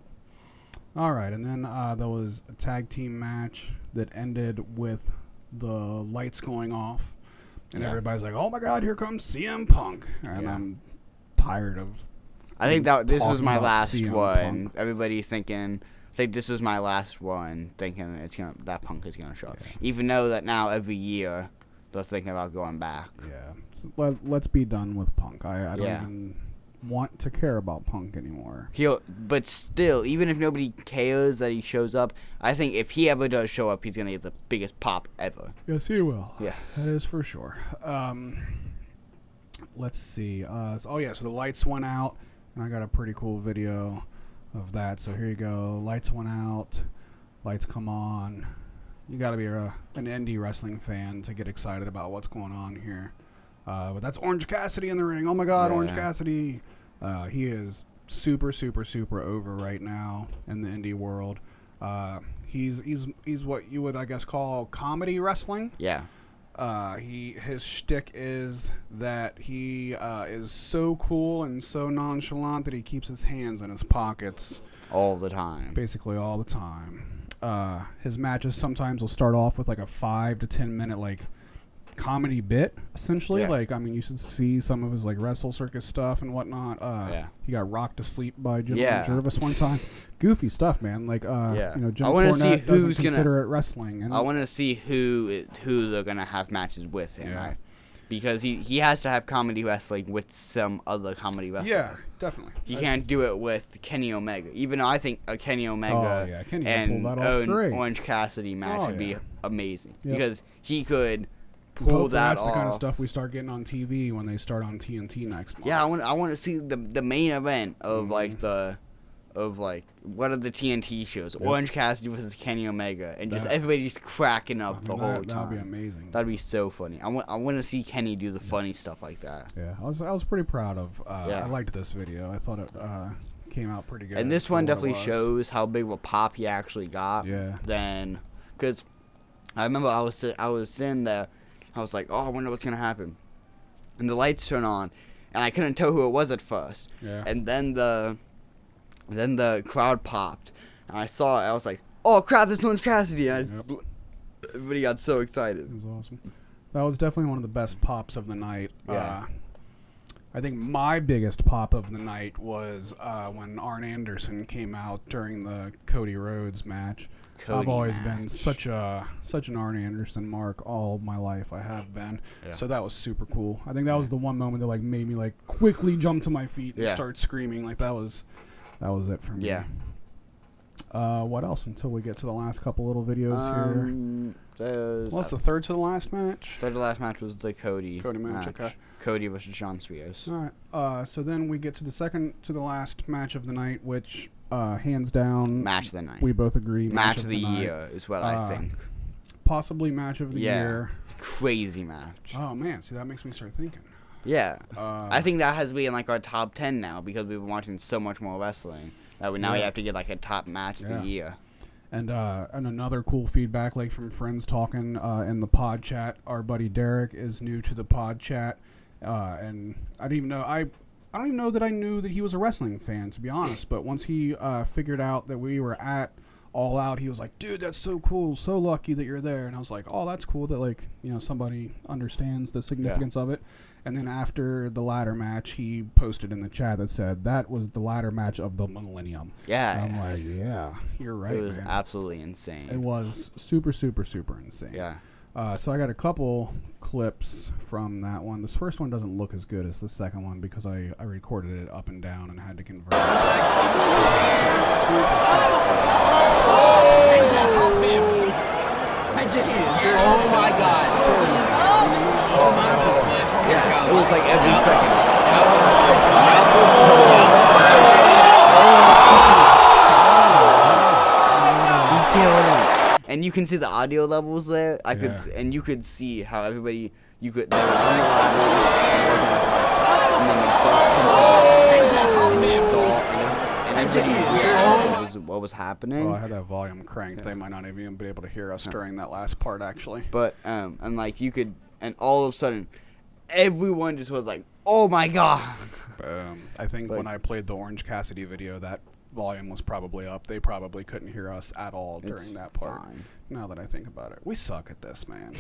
All right, and then there was a tag team match that ended with the lights going off, and everybody's like, "Oh my God, here comes CM Punk!" And I'm tired of. I think that this was my last CM one. Punk. Everybody thinking. I think this was my last one. Thinking that Punk is gonna show up, even though that now every year they're thinking about going back. Yeah, so let's be done with Punk. I don't even want to care about Punk anymore. But still, even if nobody cares that he shows up, I think if he ever does show up, he's gonna get the biggest pop ever. Yes, he will. Yeah, that is for sure. Let's see. So the lights went out, and I got a pretty cool video of that. So here you go. Lights went out. Lights come on. You got to be an indie wrestling fan to get excited about what's going on here. But that's Orange Cassidy in the ring. Oh my God, Orange Cassidy. He is super, super, super over right now in the indie world. He's what you would, I guess, call comedy wrestling. Yeah. His shtick is that he is so cool and so nonchalant that he keeps his hands in his pockets all the time. Basically all the time. His matches sometimes will start off with like a 5 to 10 minute like comedy bit, essentially. Yeah. Like, I mean, you should see some of his like Wrestle Circus stuff and whatnot. He got rocked to sleep by Jim Jervis one time. Goofy stuff, man. Like, Jim Cornette doesn't consider it wrestling. And I want to see who they're gonna have matches with him. Yeah. Because he has to have comedy wrestling with some other comedy wrestling. Yeah, definitely. He can't do it with Kenny Omega. Even though I think a Kenny Omega and Orange Cassidy match would be amazing. Yep. Because he could pull that off. That's the kind of stuff we start getting on TV when they start on TNT next month. Yeah, I want to see the main event of what are the TNT shows? Yep. Orange Cassidy versus Kenny Omega, and just everybody just cracking up the whole time. That'd be amazing. That'd be so funny. I want to see Kenny do the funny stuff like that. Yeah, I was pretty proud of. I liked this video. I thought it came out pretty good. And this one definitely shows how big of a pop he actually got. Yeah. Then, because I remember I was sitting there. I was like, oh, I wonder what's gonna happen. And the lights turn on, and I couldn't tell who it was at first. Yeah. And then the crowd popped, and I saw it. I was like, oh crap, this one's Cassidy. And Yep. everybody got so excited. It was awesome. That was definitely one of the best pops of the night. Yeah. I think my biggest pop of the night was when Arn Anderson came out during the Cody Rhodes match. I've always been such an Arn Anderson mark all my life. I have been. Yeah. So that was super cool. I think that was the one moment that like made me like quickly jump to my feet and start screaming. Like that was it for me. Yeah. What else until we get to the last couple little videos here? What's the third to the last match? Third to last match was the Cody match. Okay. Cody versus John Swios. All right. So then we get to the second to the last match of the night, which hands down Match of the night. we both agree. Match of the year is what I think. Possibly match of the year. Crazy match. Oh man, see that makes me start thinking. Yeah. I think that has to be in like our top 10 now because we've been watching so much more wrestling that we have to get like a top match of the year. And another cool feedback, like from friends talking in the pod chat. Our buddy Derek is new to the pod chat, and I don't even know that I knew that he was a wrestling fan, to be honest. But once he figured out that we were at All Out, he was like, "Dude, that's so cool! So lucky that you're there." And I was like, "Oh, that's cool that like somebody understands the significance of it." And then after the ladder match, he posted in the chat that said that was the ladder match of the millennium. Yeah. And I'm like, yeah, you're right. It was man. absolutely insane. It was super, super, super insane. Yeah. So I got a couple clips from that one. This first one doesn't look as good as the second one because I recorded it up and down and had to convert it. Oh my god. Yeah, it was like every second. And you can see the audio levels there. And you could see how everybody, they were on the ladder, and it wasn't as loud. And then you saw, and everybody knew what was happening. Well, I had that volume cranked. They might not even be able to hear us during that last part, actually. But and like you could, and all of a sudden, everyone just was like, "Oh my god!" I think when I played the Orange Cassidy video, that volume was probably up. They probably couldn't hear us at all during that part. Fine. Now that I think about it, we suck at this, man.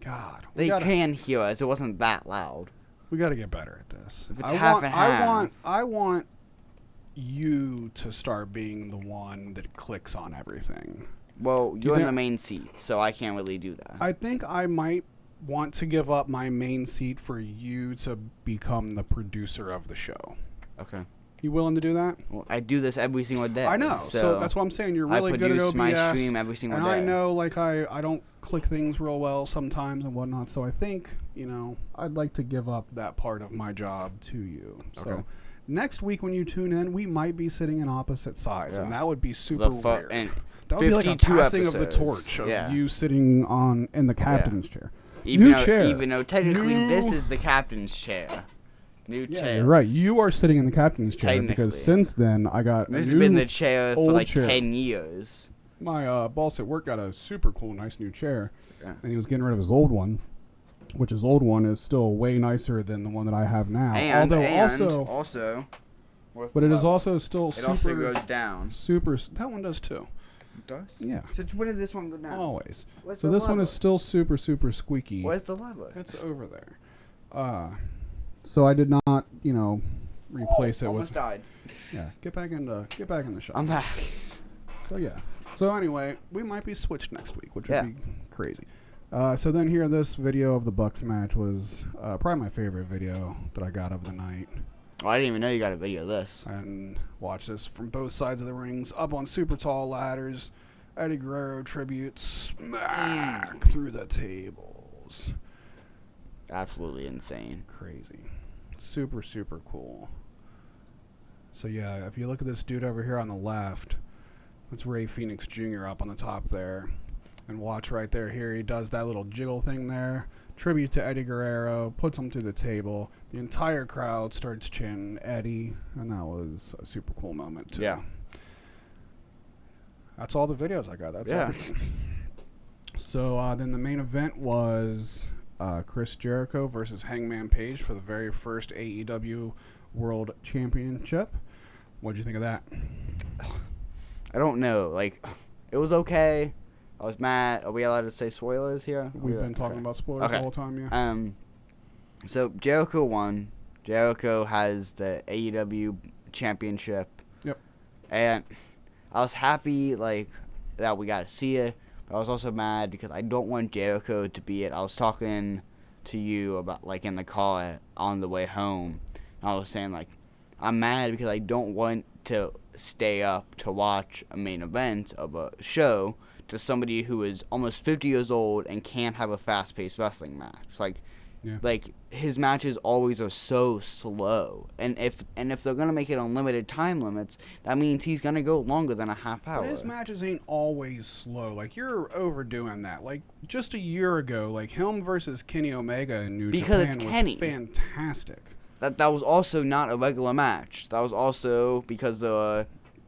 God, they can hear us. It wasn't that loud. We got to get better at this. If it's half and half. I want you to start being the one that clicks on everything. Well, you're in the main seat, so I can't really do that. I think I might want to give up my main seat for you to become the producer of the show. Okay. You willing to do that? Well, I do this every single day. I know. So that's what I'm saying. You're really good at OBS. I produce my stream every single day. And I know, like, I don't click things real well sometimes and whatnot. So I think, I'd like to give up that part of my job to you. So next week when you tune in, we might be sitting in opposite sides. And that would be super weird. That would be like a passing of the torch of you sitting in the captain's chair. Even though technically this is the captain's chair. New chair. You're right. You are sitting in the captain's chair because since then I got this has been the chair for like 10 years. My boss at work got a super cool, nice new chair, and he was getting rid of his old one, which his old one is still way nicer than the one that I have now. And also, but it is also still super. It also goes down. Super. That one does too. It does? Yeah. So when did this one go down? Always. So this one is still super, super squeaky. Where's the lever? It's over there. So I did not, replace it almost with. Died. Yeah, get back in the shop. I'm back. So yeah. So anyway, we might be switched next week, which would be crazy. So then here, this video of the Bucks match was probably my favorite video that I got of the night. Oh, I didn't even know you got a video of this. And watch this from both sides of the rings, up on super tall ladders. Eddie Guerrero tribute, smack through the tables. Absolutely insane. Crazy. Super, super cool. So yeah, if you look at this dude over here on the left, that's Ray Phoenix Jr. up on the top there. And watch right there, here he does that little jiggle thing there. Tribute to Eddie Guerrero, puts him through the table. The entire crowd starts chanting Eddie, and that was a super cool moment too. Yeah. That's all the videos I got. That's everything. So then the main event was Chris Jericho versus Hangman Page for the very first AEW World Championship. What'd you think of that? I don't know. Like, It was okay. I was mad. Are we allowed to say spoilers here? We've been talking about spoilers the whole time, yeah. So Jericho won. Jericho has the AEW championship. Yep. And I was happy, like, that we got to see it. But I was also mad because I don't want Jericho to be it. I was talking to you about, like, in the car on the way home. And I was saying, like, I'm mad because I don't want to stay up to watch a main event of a show to somebody who is almost 50 years old and can't have a fast-paced wrestling match. Like his matches always are so slow, and if they're gonna make it unlimited time limits, that means he's gonna go longer than a half hour. But his matches ain't always slow. Like, you're overdoing that. Like, just a year ago, like, him versus Kenny Omega in New Japan was fantastic. That was also not a regular match. That was also because no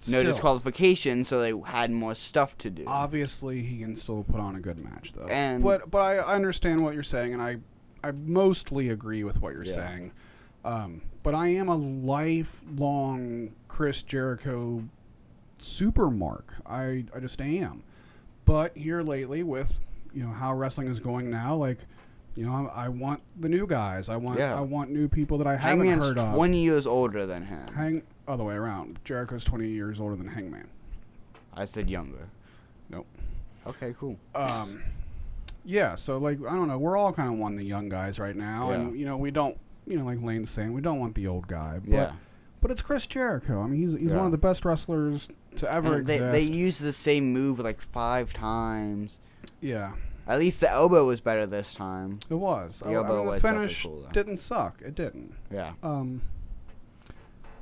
disqualification, so they had more stuff to do. Obviously, he can still put on a good match, though. But I understand what you're saying, and I mostly agree with what you're saying. But I am a lifelong Chris Jericho super mark. I just am. But here lately, with how wrestling is going now, like, I want the new guys. I want new people that I haven't heard of. Hangman's 20 years older than him. Other way around. Jericho's 20 years older than Hangman. I said younger. Nope. Okay, cool. Yeah, so, like, I don't know. We're all kind of wanting the young guys right now. Yeah. And, we don't, like Lane's saying, we don't want the old guy. But, but it's Chris Jericho. I mean, he's one of the best wrestlers to ever exist. They used the same move like 5 times. Yeah. At least the elbow was better this time. It was. The finish didn't suck. It didn't. Yeah.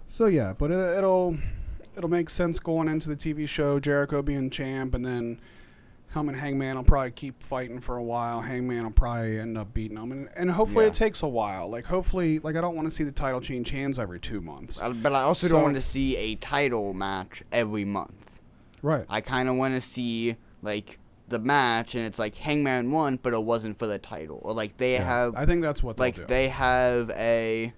So, yeah, but it'll make sense going into the TV show, Jericho being champ, and then him and Hangman will probably keep fighting for a while. Hangman will probably end up beating him. And hopefully it takes a while. Like, hopefully, like, I don't want to see the title change hands every 2 months. But I also don't want to see a title match every month. Right. I kind of want to see, like, the match, and it's like Hangman won, but it wasn't for the title. Or, like, they have... I think that's what they'll do. Like, they have a...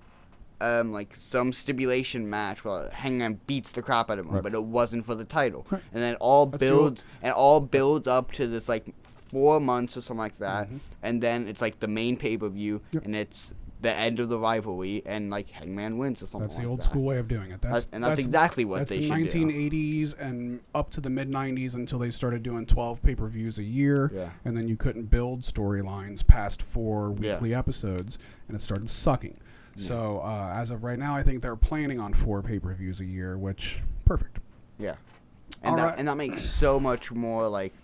like some stipulation match where Hangman beats the crap out of him, but it wasn't for the title, and then all builds up to this like 4 months or something like that, and then it's like the main pay-per-view, and it's the end of the rivalry, and like Hangman wins or something. That's the old school way of doing it. That's exactly what they should do. That's the 1980s and up to the mid-90s until they started doing 12 pay-per-views a year, and then you couldn't build storylines past 4 weekly episodes, and it started sucking. So, as of right now, I think they're planning on 4 pay-per-views a year, which, perfect. Yeah. And that makes so much more, like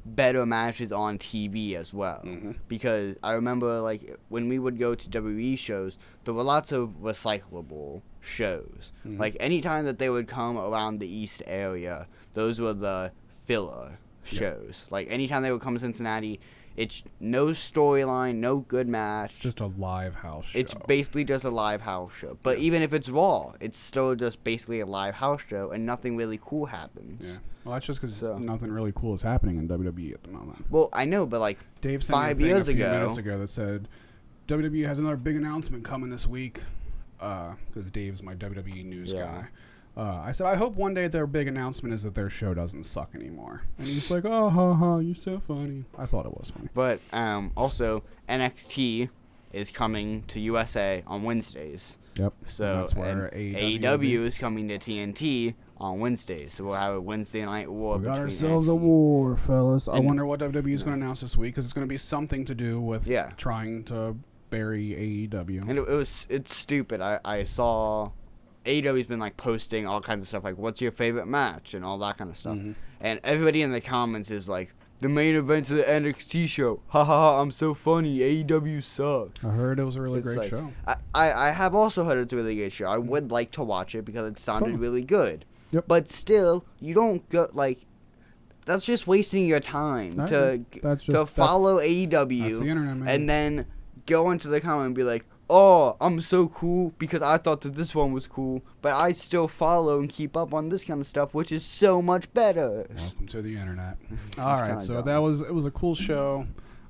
better matches on TV as well. Because I remember, like, when we would go to WWE shows, there were lots of recyclable shows. Like, anytime that they would come around the East area, those were the filler shows. Like, anytime they would come to Cincinnati... It's no storyline, no good match. It's just a live house show. It's basically just a live house show. But even if it's Raw, it's still just basically a live house show, and nothing really cool happens. Yeah. Well, that's just because nothing really cool is happening in WWE at the moment. Well, I know, but like Dave sent 5 me years a few minutes ago that said WWE has another big announcement coming this week. Because Dave's my WWE news guy. I said, I hope one day their big announcement is that their show doesn't suck anymore. And he's like, oh, ha, ha, you're so funny. I thought it was funny. But also, NXT is coming to USA on Wednesdays. Yep. So that's where AEW is coming to TNT on Wednesdays. So we'll have a Wednesday night war. We got ourselves a war, fellas. I wonder what WWE is going to announce this week, because it's going to be something to do with trying to bury AEW. And it's stupid. I saw... AEW's been like posting all kinds of stuff like what's your favorite match and all that kind of stuff, and everybody in the comments is like the main event of the NXT show, ha ha ha, I'm so funny, AEW sucks. I heard it was a really great show. I have also heard it's a really good show. I would like to watch it because it sounded really good. But still, you don't go like that's just wasting your time to follow AEW. That's the internet, man. And then go into the comment and be like, oh, I'm so cool because I thought that this one was cool, but I still follow and keep up on this kind of stuff, which is so much better. Welcome to the internet. All right, so it was a cool show.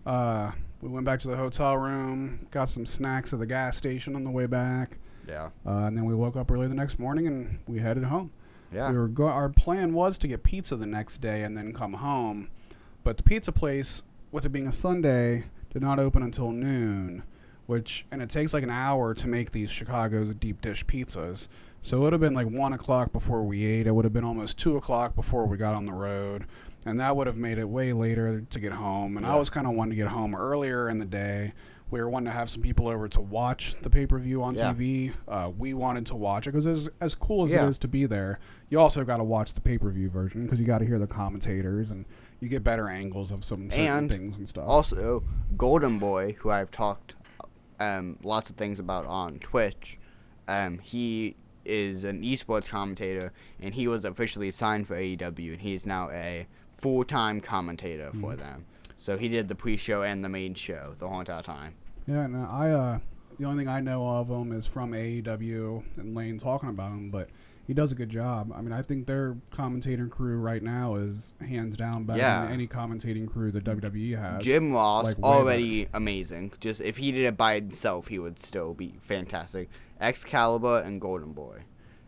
We went back to the hotel room, got some snacks at the gas station on the way back. Yeah. And then we woke up early the next morning and we headed home. Yeah. Our plan was to get pizza the next day and then come home, but the pizza place, with it being a Sunday, did not open until noon, and it takes like an hour to make these Chicago's deep dish pizzas. So it would have been like 1 o'clock before we ate. It would have been almost 2 o'clock before we got on the road, and that would have made it way later to get home. And I was kind of wanting to get home earlier in the day. We were wanting to have some people over to watch the pay-per-view on TV. We wanted to watch it because as cool as it is to be there, you also got to watch the pay-per-view version because you got to hear the commentators and you get better angles of some certain things and stuff. Also, Golden Boy, who I've talked lots of things about on Twitch, he is an esports commentator, and he was officially signed for AEW, and he's now a full-time commentator for them. So he did the pre-show and the main show the whole entire time. Yeah, and the only thing I know of him is from AEW and Lane talking about him, but he does a good job. I mean, I think their commentating crew right now is hands down better than any commentating crew that WWE has. Jim Ross, already amazing. Just if he did it by himself, he would still be fantastic. Excalibur and Golden Boy.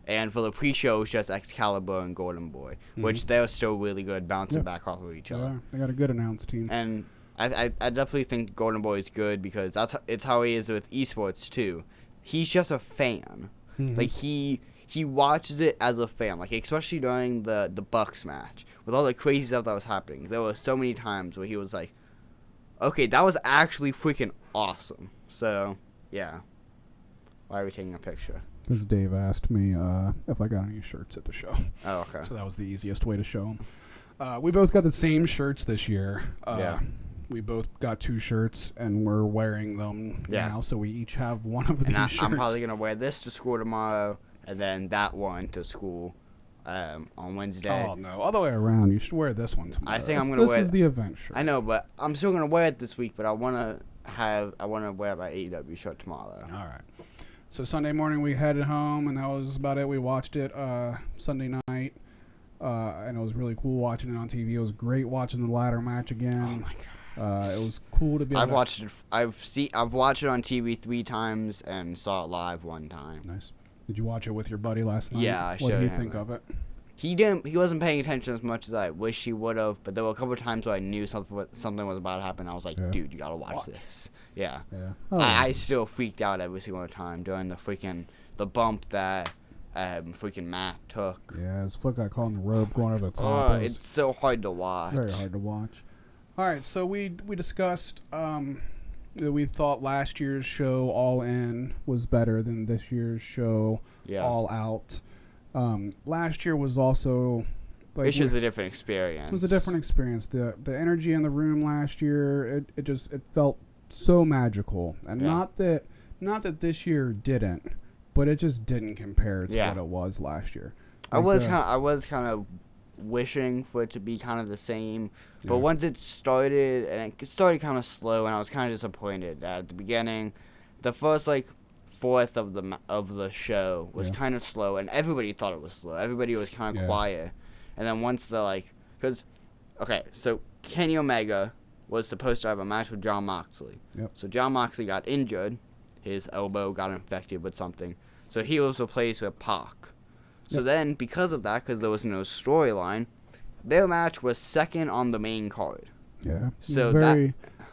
And for the pre-show, it's just Excalibur and Golden Boy, which they're still really good, bouncing back off of each other. Yeah, they got a good announce team. And I definitely think Golden Boy is good because it's how he is with esports too. He's just a fan. Like he watches it as a fan. Like especially during the Bucks match with all the crazy stuff that was happening. There were so many times where he was like, "Okay, that was actually freaking awesome." So yeah, why are we taking a picture? Because Dave asked me if I got any shirts at the show. Oh, okay. So that was the easiest way to show him. We both got the same shirts this year. We both got 2 shirts, and we're wearing them now, so we each have one of these shirts. I'm probably going to wear this to school tomorrow, and then that one to school on Wednesday. Oh, no. All the way around. You should wear this one tomorrow. I think I'm going to wear This is the event shirt. I know, but I'm still going to wear it this week, but I want to wear my AEW shirt tomorrow. All right. So Sunday morning we headed home, and that was about it. We watched it Sunday night, and it was really cool watching it on TV. It was great watching the ladder match again. Oh, my God. It was cool to be able I've watched it on TV 3 times and saw it live 1 time. Nice. Did you watch it with your buddy last night? Yeah, I What did showed he him think it. of it? He wasn't paying attention as much as I wish he would have, but there were a couple of times where I knew something was about to happen. I was like, dude, you gotta watch this. Yeah. Oh, I still freaked out every single time during the bump that freaking Matt took. Yeah, his foot got caught in the rope going over the top. It's so hard to watch. Very hard to watch. All right, so we discussed that we thought last year's show All In was better than this year's show All Out. Last year was also it's just a different experience. It was a different experience. The energy in the room last year, it felt so magical, and not that this year didn't, but it just didn't compare to what it was last year. I was kind of wishing for it to be kind of the same, but once it started, and it started kind of slow, and I was kind of disappointed at the beginning. The first fourth of the show was kind of slow, and everybody thought it was slow. Everybody was kind of quiet, and then once so Kenny Omega was supposed to have a match with Jon Moxley. Yep. So Jon Moxley got injured, his elbow got infected with something, so he was replaced with Pac. So then, because of that, because there was no storyline, their match was second on the main card. Yeah. So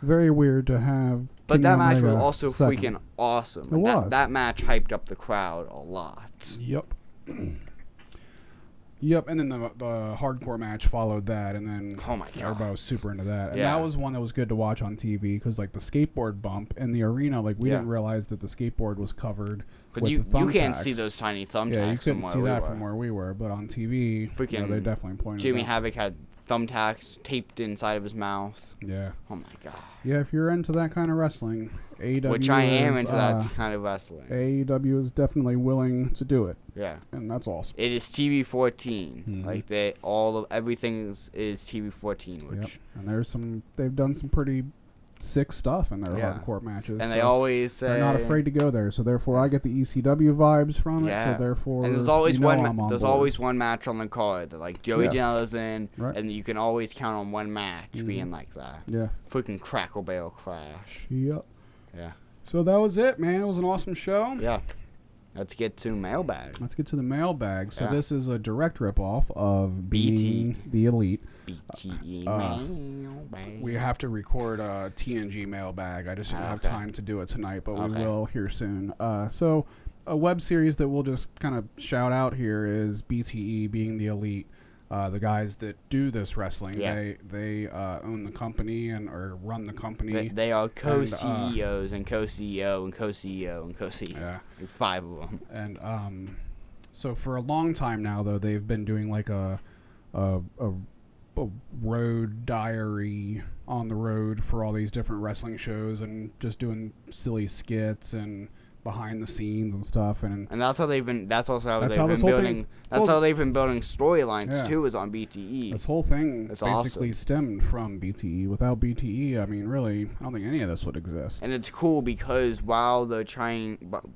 very weird to have. But Kenny that match was Omega also second. freaking awesome. It was. That match hyped up the crowd a lot. Yep. Yep, and then the hardcore match followed that, and then Oh my God. everybody was super into that. And Yeah. that was one that was good to watch on TV because, the skateboard bump in the arena, we didn't realize that the skateboard was covered But with you the thumbtacks. can't see those tiny thumbtacks. Yeah, you couldn't from see where that we from were. where we were, but on TV, Freaking they definitely pointed Jimmy out. Havoc had thumbtacks taped inside of his mouth. Yeah. Oh my God. Yeah, if you're into that kind of wrestling, AEW Which I am is, into that kind of wrestling. AEW is definitely willing to do it, Yeah. and that's awesome. It is TV 14. Mhm. Everything is TV 14, which Yep. And they've done some pretty sick stuff in their hardcore matches. and so they always say they're not afraid to go there. So therefore, I get the ECW vibes from it. Yeah. So therefore, And there's always I'm on board. always one match on the card that Joey Janela's in, Right. and you can always count on one match Mhm. being like that. Yeah. Freaking Crackle Barrel Crash. Yep. Yeah. So that was it, man. It was an awesome show. Yeah. Let's get to mailbag. Let's get to the mailbag. So Yeah. this is a direct ripoff of BT. Being the Elite. BTE mailbag. We have to record a TNG mailbag. I just didn't have Okay. time to do it tonight, but we Okay. will here soon. So a web series that we'll just kind of shout out here is BTE, Being the Elite. The guys that do this wrestling, Yeah. they own the company or run the company. They are co-CEOs and co-CEO and co-CEO and co-CEO. Yeah. Like 5 of them. And so for a long time now, though, they've been doing like a road diary on the road for all these different wrestling shows and just doing silly skits and behind the scenes and stuff. And that's how they've been. That's also how That's they've how been this whole building. thing- That's how they've been building storylines Yeah. too. Is on BTE. this whole thing That's basically awesome. stemmed from BTE. Without BTE, I mean, really, I don't think any of this would exist. And it's cool because while they're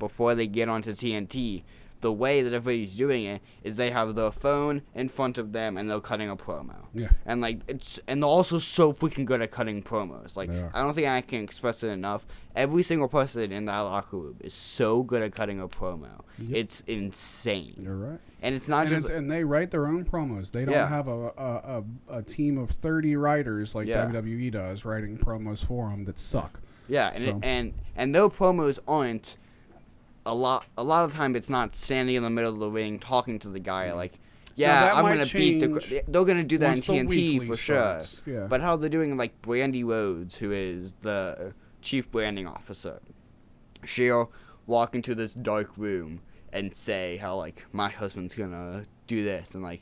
before they get onto TNT, the way that everybody's doing it is they have their phone in front of them and they're cutting a promo. Yeah. And and they're also so freaking good at cutting promos. Like, They are. I don't think I can express it enough. Every single person in that locker room is so good at cutting a promo. Yep. It's insane. You're right. And it's not just And they write their own promos. They don't Yeah. have a team of 30 writers like Yeah. WWE does writing promos for them that suck. Yeah, and So- and their promos aren't a lot of the time. It's not standing in the middle of the ring talking to the guy like, yeah, that I'm might gonna beat the. change They're gonna do that in once the TNT weekly for starts. sure. Yeah. But how they're doing like Brandy Rhodes, who is the chief branding officer, she'll walk into this dark room and say how like my husband's gonna do this and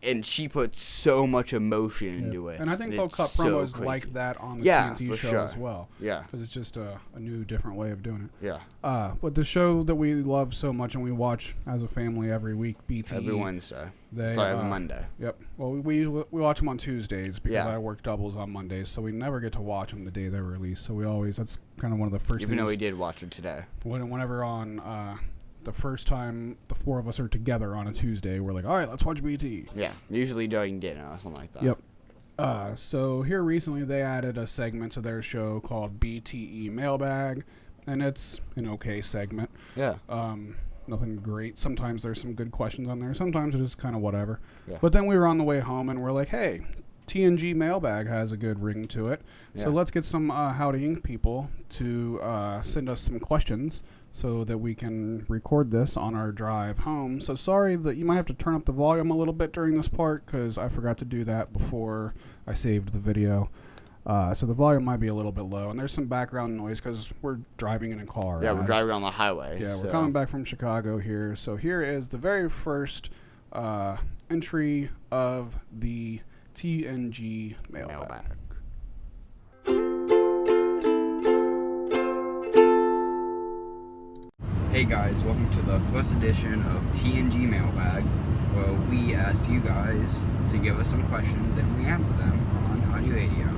and she puts so much emotion into it. And I think they'll it's cut so promos crazy. like that on the Yeah, TNT for show sure. as well. Yeah, Because it's just a new, different way of doing it. yeah. But the show that we love so much and we watch as a family every week, BTE. Every Wednesday. They, Every Monday. Yep. Well, we watch them on Tuesdays because Yeah. I work doubles on Mondays, so we never get to watch them the day they're released. So that's kind of one of the first Even things. though we did watch it today. Whenever on the first time the four of us are together on a Tuesday, we're like, all right, let's watch BT. Yeah, usually during dinner or something like that. Yep. So here recently they added a segment to their show called BTE Mailbag, and it's an okay segment. Yeah. Nothing great. Sometimes there's some good questions on there. Sometimes it's just kind of whatever. Yeah. But then we were on the way home and we're like, hey, TNG Mailbag has a good ring to it. Yeah. So let's get some Howdy Inc. people to send us some questions so that we can record this on our drive home. So sorry that you might have to turn up the volume a little bit during this part because I forgot to do that before I saved the video. So the volume might be a little bit low, and there's some background noise because we're driving in a car. Yeah, we're driving on the highway. Yeah, so. we're coming back from Chicago here. So here is the very first entry of the TNG mailbag. Hey guys, welcome to the first edition of TNG Mailbag, where we ask you guys to give us some questions and we answer them on Howdy Radio.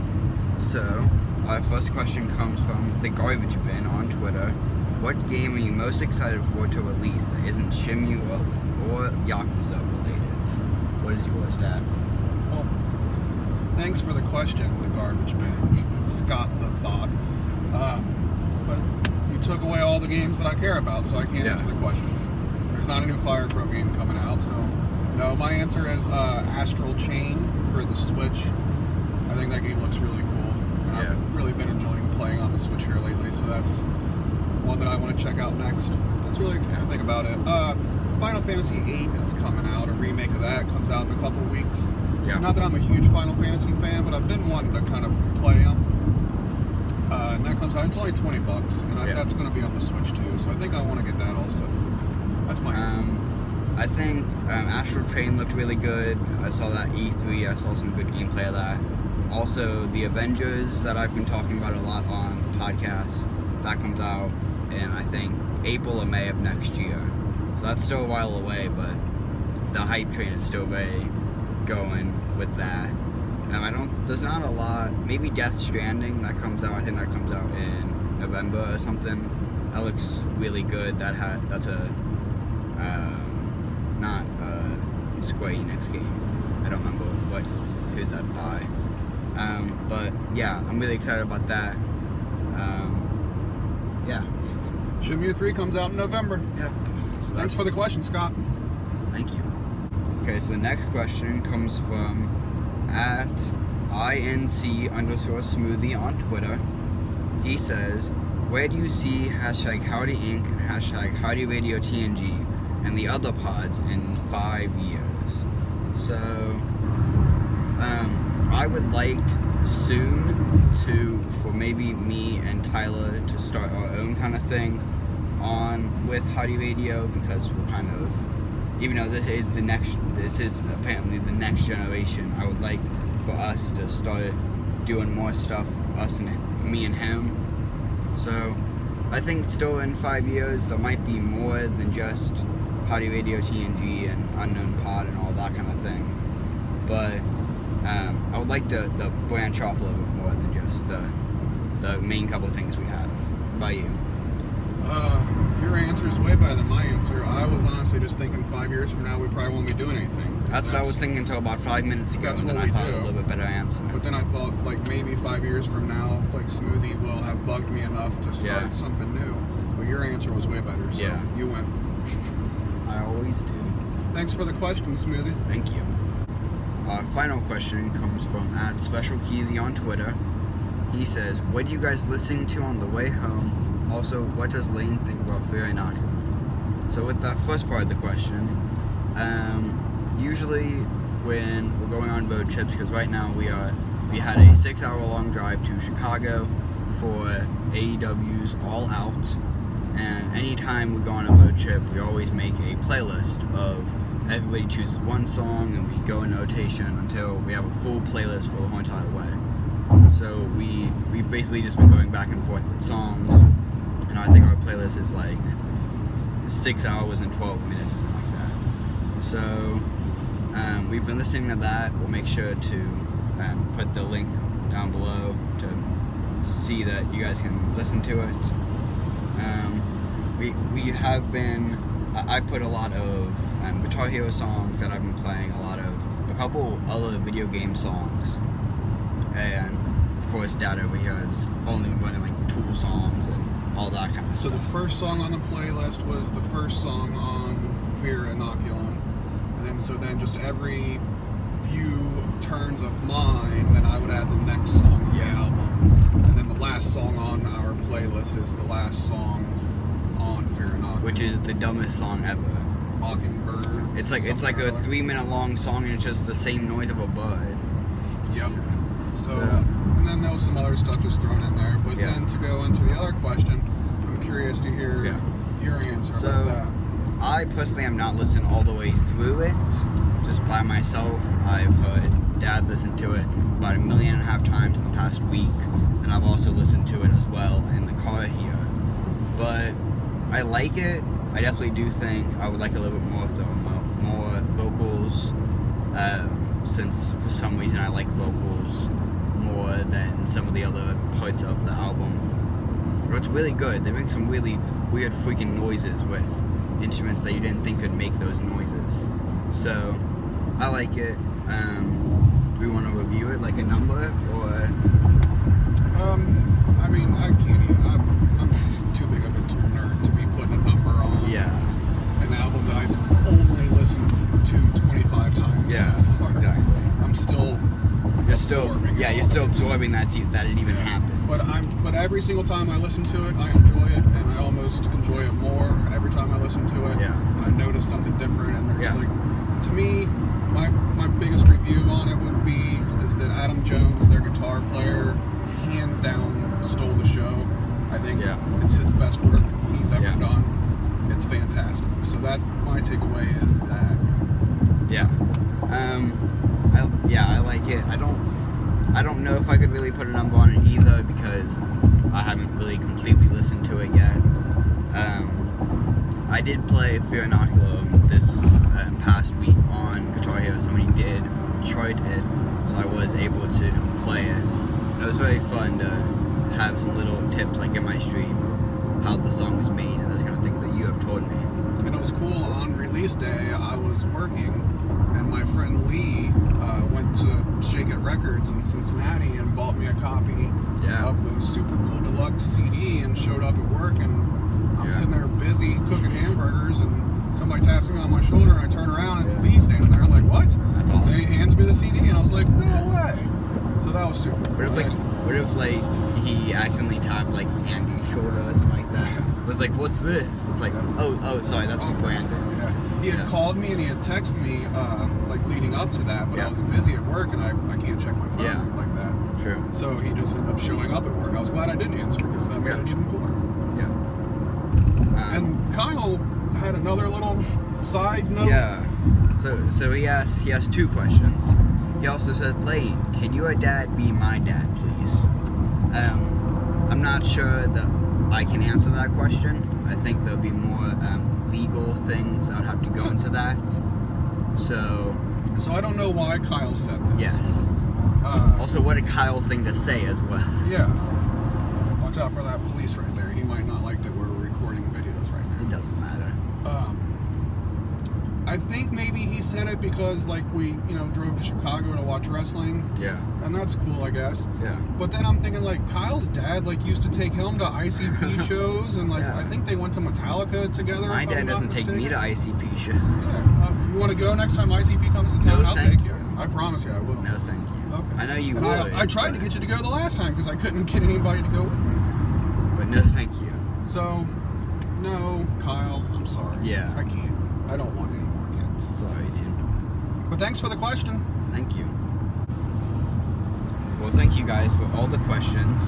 So, our first question comes from the Garbage Bin on Twitter. What game are you most excited for to release that isn't Shimu or Yakuza related? What is yours, Dad? Well, thanks for the question, the Garbage Bin, Scott the Thought. But you took away all the games that I care about, so I can't answer the question. There's not a new Fire Pro game coming out, so no. My answer is Astral Chain for the Switch. I think that game looks really cool, and I've really been enjoying playing on the Switch here lately. So that's one that I want to check out next. That's really the thing about it. Final Fantasy VIII is coming out. A remake of that comes out in a couple weeks. Yeah. Not that I'm a huge Final Fantasy fan, but I've been wanting to kind of play them. And that comes out. It's only $20, and that's going to be on the Switch too. So I think I want to get that also. That's my answer. I think Astral Train looked really good. I saw that E3. I saw some good gameplay of that. Also, the Avengers that I've been talking about a lot on the podcast, that comes out in, I think, April or May of next year. So that's still a while away, but the hype train is still very going with that. There's not a lot, maybe Death Stranding that comes out, I think that comes out in November or something. That looks really good. That's a, not a Square Enix game. I don't remember who's that by. But yeah, I'm really excited about that. Yeah. Shimu 3 comes out in November. Yeah. So Thanks for the question, Scott. Thank you. Okay, so the next question comes from at INC_smoothie on Twitter. He says, where do you see hashtag Howdy Inc. and hashtag Howdy Radio TNG and the other pods in 5 years? So, I would like soon for maybe me and Tyler to start our own kind of thing with Howdy Radio, because we're kind of, even though this is apparently the next generation, I would like for us to start doing more stuff, me and him. So I think still in 5 years there might be more than just Howdy Radio TNG and Unknown Pod and all that kind of thing. But I would like to branch off a little bit more than just the main couple of things we have. What about you? Your answer is way better than my answer. I was honestly just thinking 5 years from now we probably won't be doing anything. That's what I was thinking until about 5 minutes ago, and then I thought a little bit better answer. But then I thought, like, maybe 5 years from now, like, Smoothie will have bugged me enough to start something new. But your answer was way better, so you win. I always do. Thanks for the question, Smoothie. Thank you. Our final question comes from at SpecialKeezy on Twitter. He says, what do you guys listen to on the way home? Also, what does Lane think about Fear Inoculum? So with that first part of the question, usually when we're going on road trips, because right now we had a 6-hour-long drive to Chicago for AEW's All Out, and anytime we go on a road trip, we always make a playlist of everybody chooses one song, and we go in rotation until we have a full playlist for the whole entire way. So we've basically just been going back and forth with songs, and I think our playlist is like 6 hours and 12 minutes, something like that. So we've been listening to that. We'll make sure to put the link down below to see that you guys can listen to it. We have been, I put a lot of Guitar Hero songs that I've been playing, a couple other video game songs, and of course Dad over here is only running like Tool songs and all that kind of stuff. So the first song on the playlist was the first song on Fear Inoculum, and then just every few turns of mine, then I would add the next song on the album, and then the last song on our playlist is the last song on Fear Inoculum, which is the dumbest song ever. Mockingbird. It's like a 3-minute long song, and it's just the same noise of a bird. Yep. So and then there was some other stuff just thrown in there. But then to go into the other question, I'm curious to hear your answer about that. I personally am not listening all the way through it, just by myself. I've heard Dad listen to it about 1.5 million times in the past week, and I've also listened to it as well in the car here. But I like it. I definitely do think I would like a little bit more of the more vocals, since for some reason I like vocals more than some of the other parts of the album. But it's really good. They make some really weird freaking noises with instruments that you didn't think could make those noises. So I like it. Do we want to review it like a number, or? I mean, I can't even. I'm too big of a tool nerd to be putting a number on. An album that I've only listened to 25 times so far. Exactly. I'm still absorbing. You're still absorbing that it even happened. But every single time I listen to it, I enjoy it, and I almost enjoy it more every time I listen to it. And I notice something different, and there's like, to me, my biggest review on it would be is that Adam Jones, their guitar player, hands down stole the show. I think it's his best work he's ever done. It's fantastic. So that's my takeaway, is that. I like it. I don't know if I could really put a number on it either, because I haven't really completely listened to it yet. I did play Fear Inoculum this past week on Guitar Hero. Somebody did chart it, so I was able to play it. And it was very fun to have some little tips like in my stream of how the song was made and those kind of things that you have told me. And it was cool. On release day, I was working, and my friend Lee went to Shake It Records in Cincinnati and bought me a copy of the super cool deluxe deluxe CD and showed up at work, and I'm sitting there busy cooking hamburgers, and somebody taps me on my shoulder, and I turn around, and it's Lee standing there. I'm like, what? That's awesome. And he hands me the CD, and I was like, no way. So that was super cool. What if he accidentally tapped like Andy's shoulder or something like that? It was like, what's this? It's like, oh, sorry, that's from Brandon. Yeah. He had called me and he had texted me like leading up to that, but I was busy at work and I can't check my phone like that. True. So he just ended up showing up at work. I was glad I didn't answer because that made it even cooler. Yeah. And Kyle had another little side note. Yeah. So he asked 2 questions. He also said, Lane, can your dad be my dad, please? I'm not sure that I can answer that question. I think there'll be more legal things. I'd have to go into that. So I don't know why Kyle said this. Yes. Also, what a Kyle thing to say as well. Yeah. Watch out for that police right there. He might not like that we're recording videos right now. It doesn't matter. I think maybe he said it because like we, drove to Chicago to watch wrestling. Yeah. And that's cool, I guess. Yeah. But then I'm thinking like Kyle's dad like used to take him to ICP shows and like I think they went to Metallica together. My dad doesn't take me to ICP shows. Yeah. You want to go next time ICP comes to town? No, I'll take you. I promise you I will. No, thank you. Okay. I know you and would. I tried to get you to go the last time because I couldn't get anybody to go with me. But no, thank you. So, no, Kyle, I'm sorry. Yeah. I can't. I don't want any more kids. Sorry, dude. But thanks for the question. Thank you. Well, thank you guys for all the questions.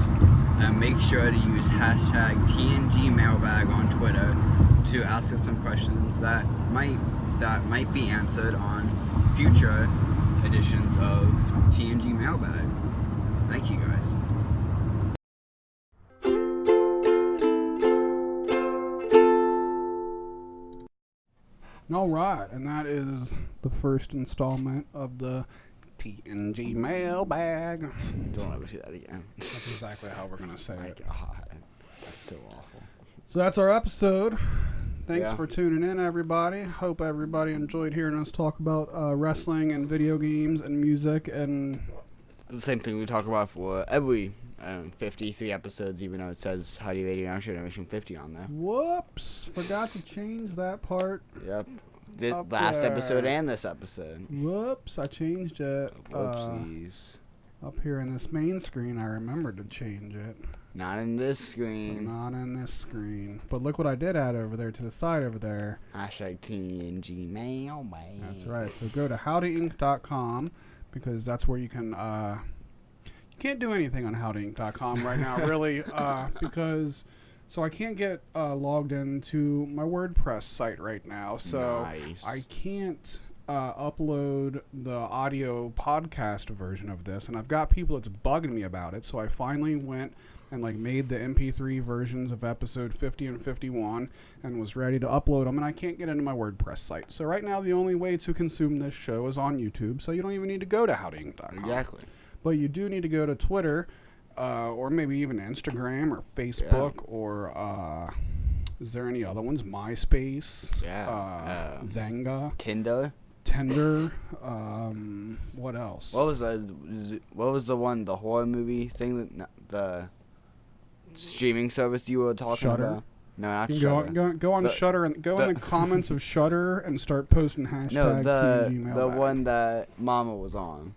Make sure to use hashtag TNGmailbag on Twitter to ask us some questions that might be answered on future editions of TNG Mailbag. Thank you guys. All right, and that is the first installment of the TNG Mailbag. Don't ever see that again. That's exactly how we're going to say it. God, that's so awful. So that's our episode. Thanks Yeah. for tuning in, everybody. Hope everybody enjoyed hearing us talk about wrestling and video games and music and... The same thing we talk about for every 53 episodes, even though it says Howdy Radio Now Generation 50 on there. Whoops! Forgot to change that part. Yep. This Up last there. episode and this episode. Whoops! I changed it. Whoopsies. Up here in this main screen, I remembered to change it. Not in this screen. Not in this screen. But look what I did add over there to the side over there. Hashtag TNG Mailbag. That's right. So go to howdyinc.com because that's where you can... you can't do anything on howdyinc.com right now, really, because... So I can't get logged into my WordPress site right now. So Nice. I can't upload the audio podcast version of this. And I've got people that's bugging me about it. So I finally went and made the MP3 versions of episode 50 and 51 and was ready to upload them. And I can't get into my WordPress site. So right now the only way to consume this show is on YouTube. So you don't even need to go to howdyinc.com. Exactly. But you do need to go to Twitter. Or maybe even Instagram or Facebook or is there any other ones? MySpace, Zanga, Tinder. What else? What was the one, the horror movie thing, that the streaming service you were talking Shudder? about? No, not You Shudder. go on Shudder and go in the comments of Shudder and start posting hashtag TNG Mailbag. the one that Mama was on.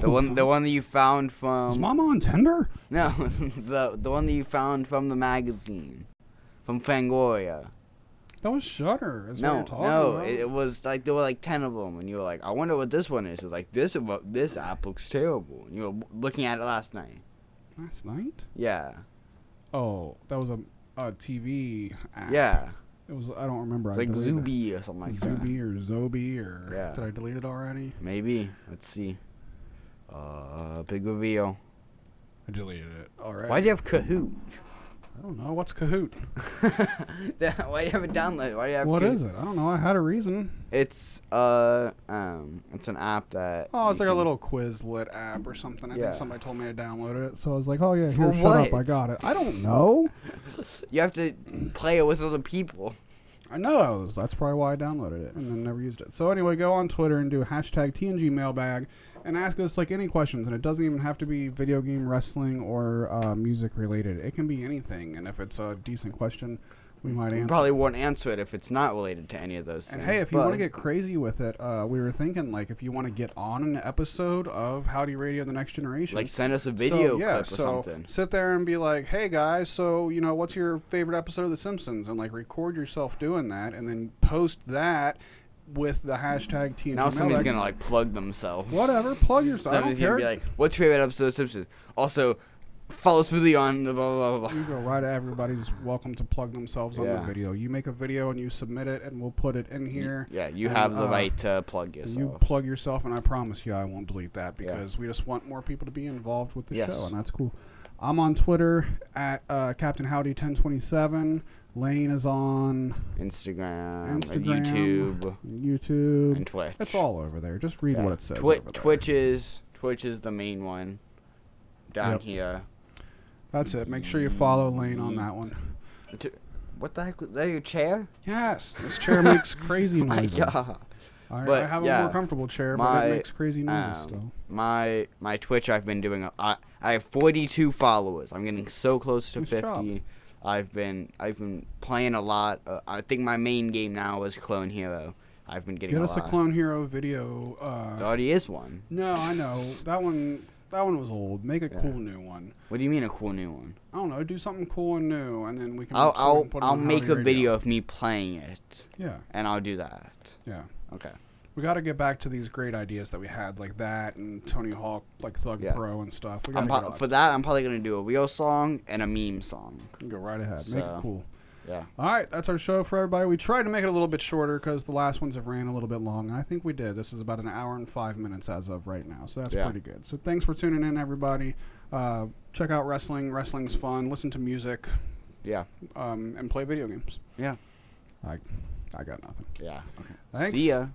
The one that you found from... Is Mama on Tinder? No, the one that you found from the magazine, from Fangoria. That was Shudder. Is what No, you're talking about. it was there were 10 of them, and you were like, I wonder what this one is. It's like, this app looks terrible. And you were looking at it last night. Last night? Yeah. Oh, that was a TV app. Yeah. It was. I don't remember. It's I like deleted it. Zuby or something like that. Zuby or Zobi or Yeah. did I delete it already? Maybe. Let's see. Big reveal. I deleted it already. Why'd you have Kahoot? I don't know. What's Kahoot? Why do you have it downloaded? Why do you have What Kahoot? is it? I don't know. I had a reason. It's it's an app that... Oh, it's you like a can- little Quizlet app or something. I Yeah. think somebody told me to download it, so I was like, "Oh yeah, For here, shut up, what? I got it." I don't know. You have to play it with other people. I know. That's probably why I downloaded it and then never used it. So anyway, go on Twitter and do hashtag TNG Mailbag, and ask us like any questions, and it doesn't even have to be video game, wrestling, or music related. It can be anything, and if it's a decent question, we might answer. Probably won't answer it if it's not related to any of those things. And hey, if you want to get crazy with it, we were thinking like if you want to get on an episode of Howdy Radio: The Next Generation, like send us a video clip or something. Sit there and be like, hey guys, so what's your favorite episode of The Simpsons, and like record yourself doing that, and then post that with the hashtag TNG. Now somebody's gonna like plug themselves. Whatever, plug yourself. Somebody's gonna be like, what's your favorite episode of Simpsons? Also, follow Smoothie on blah blah blah. You go right at everybody's welcome to plug themselves on the video. You make a video and you submit it, and we'll put it in here. Yeah, you have the right to plug yourself. You plug yourself, and I promise you I won't delete that because we just want more people to be involved with the show, and that's cool. I'm on Twitter at Captain Howdy 1027. Lane is on Instagram, YouTube, and Twitch. It's all over there. Just read what it says. Twitch is the main one down here. That's it. Make sure you follow Lane on that one. What the heck? Is that your chair? Yes, this chair makes crazy noises. I have a more comfortable chair, but it makes crazy noises still. My Twitch, I've been doing. I have 42 followers. I'm getting so close to 50. Job. I've been playing a lot. I think my main game now is Clone Hero. I've been getting. Get us a Clone Hero video. There already is one. No, I know that one. That one was old. Make a cool new one. What do you mean a cool new one? I don't know. Do something cool and new, and then we can. I'll make a video of me playing it. Yeah. And I'll do that. Yeah. Okay. We got to get back to these great ideas that we had, like that and Tony Hawk, like Thug Pro and stuff. We gotta for that, I'm probably gonna do a real song and a meme song. You go right ahead. Make it cool. Yeah. All right, that's our show for everybody. We tried to make it a little bit shorter because the last ones have ran a little bit long, and I think we did. This is about an hour and 5 minutes as of right now, so that's pretty good. So thanks for tuning in, everybody. Check out wrestling. Wrestling's fun. Listen to music. Yeah. And play video games. Yeah. I got nothing. Yeah. Okay. Thanks. See ya.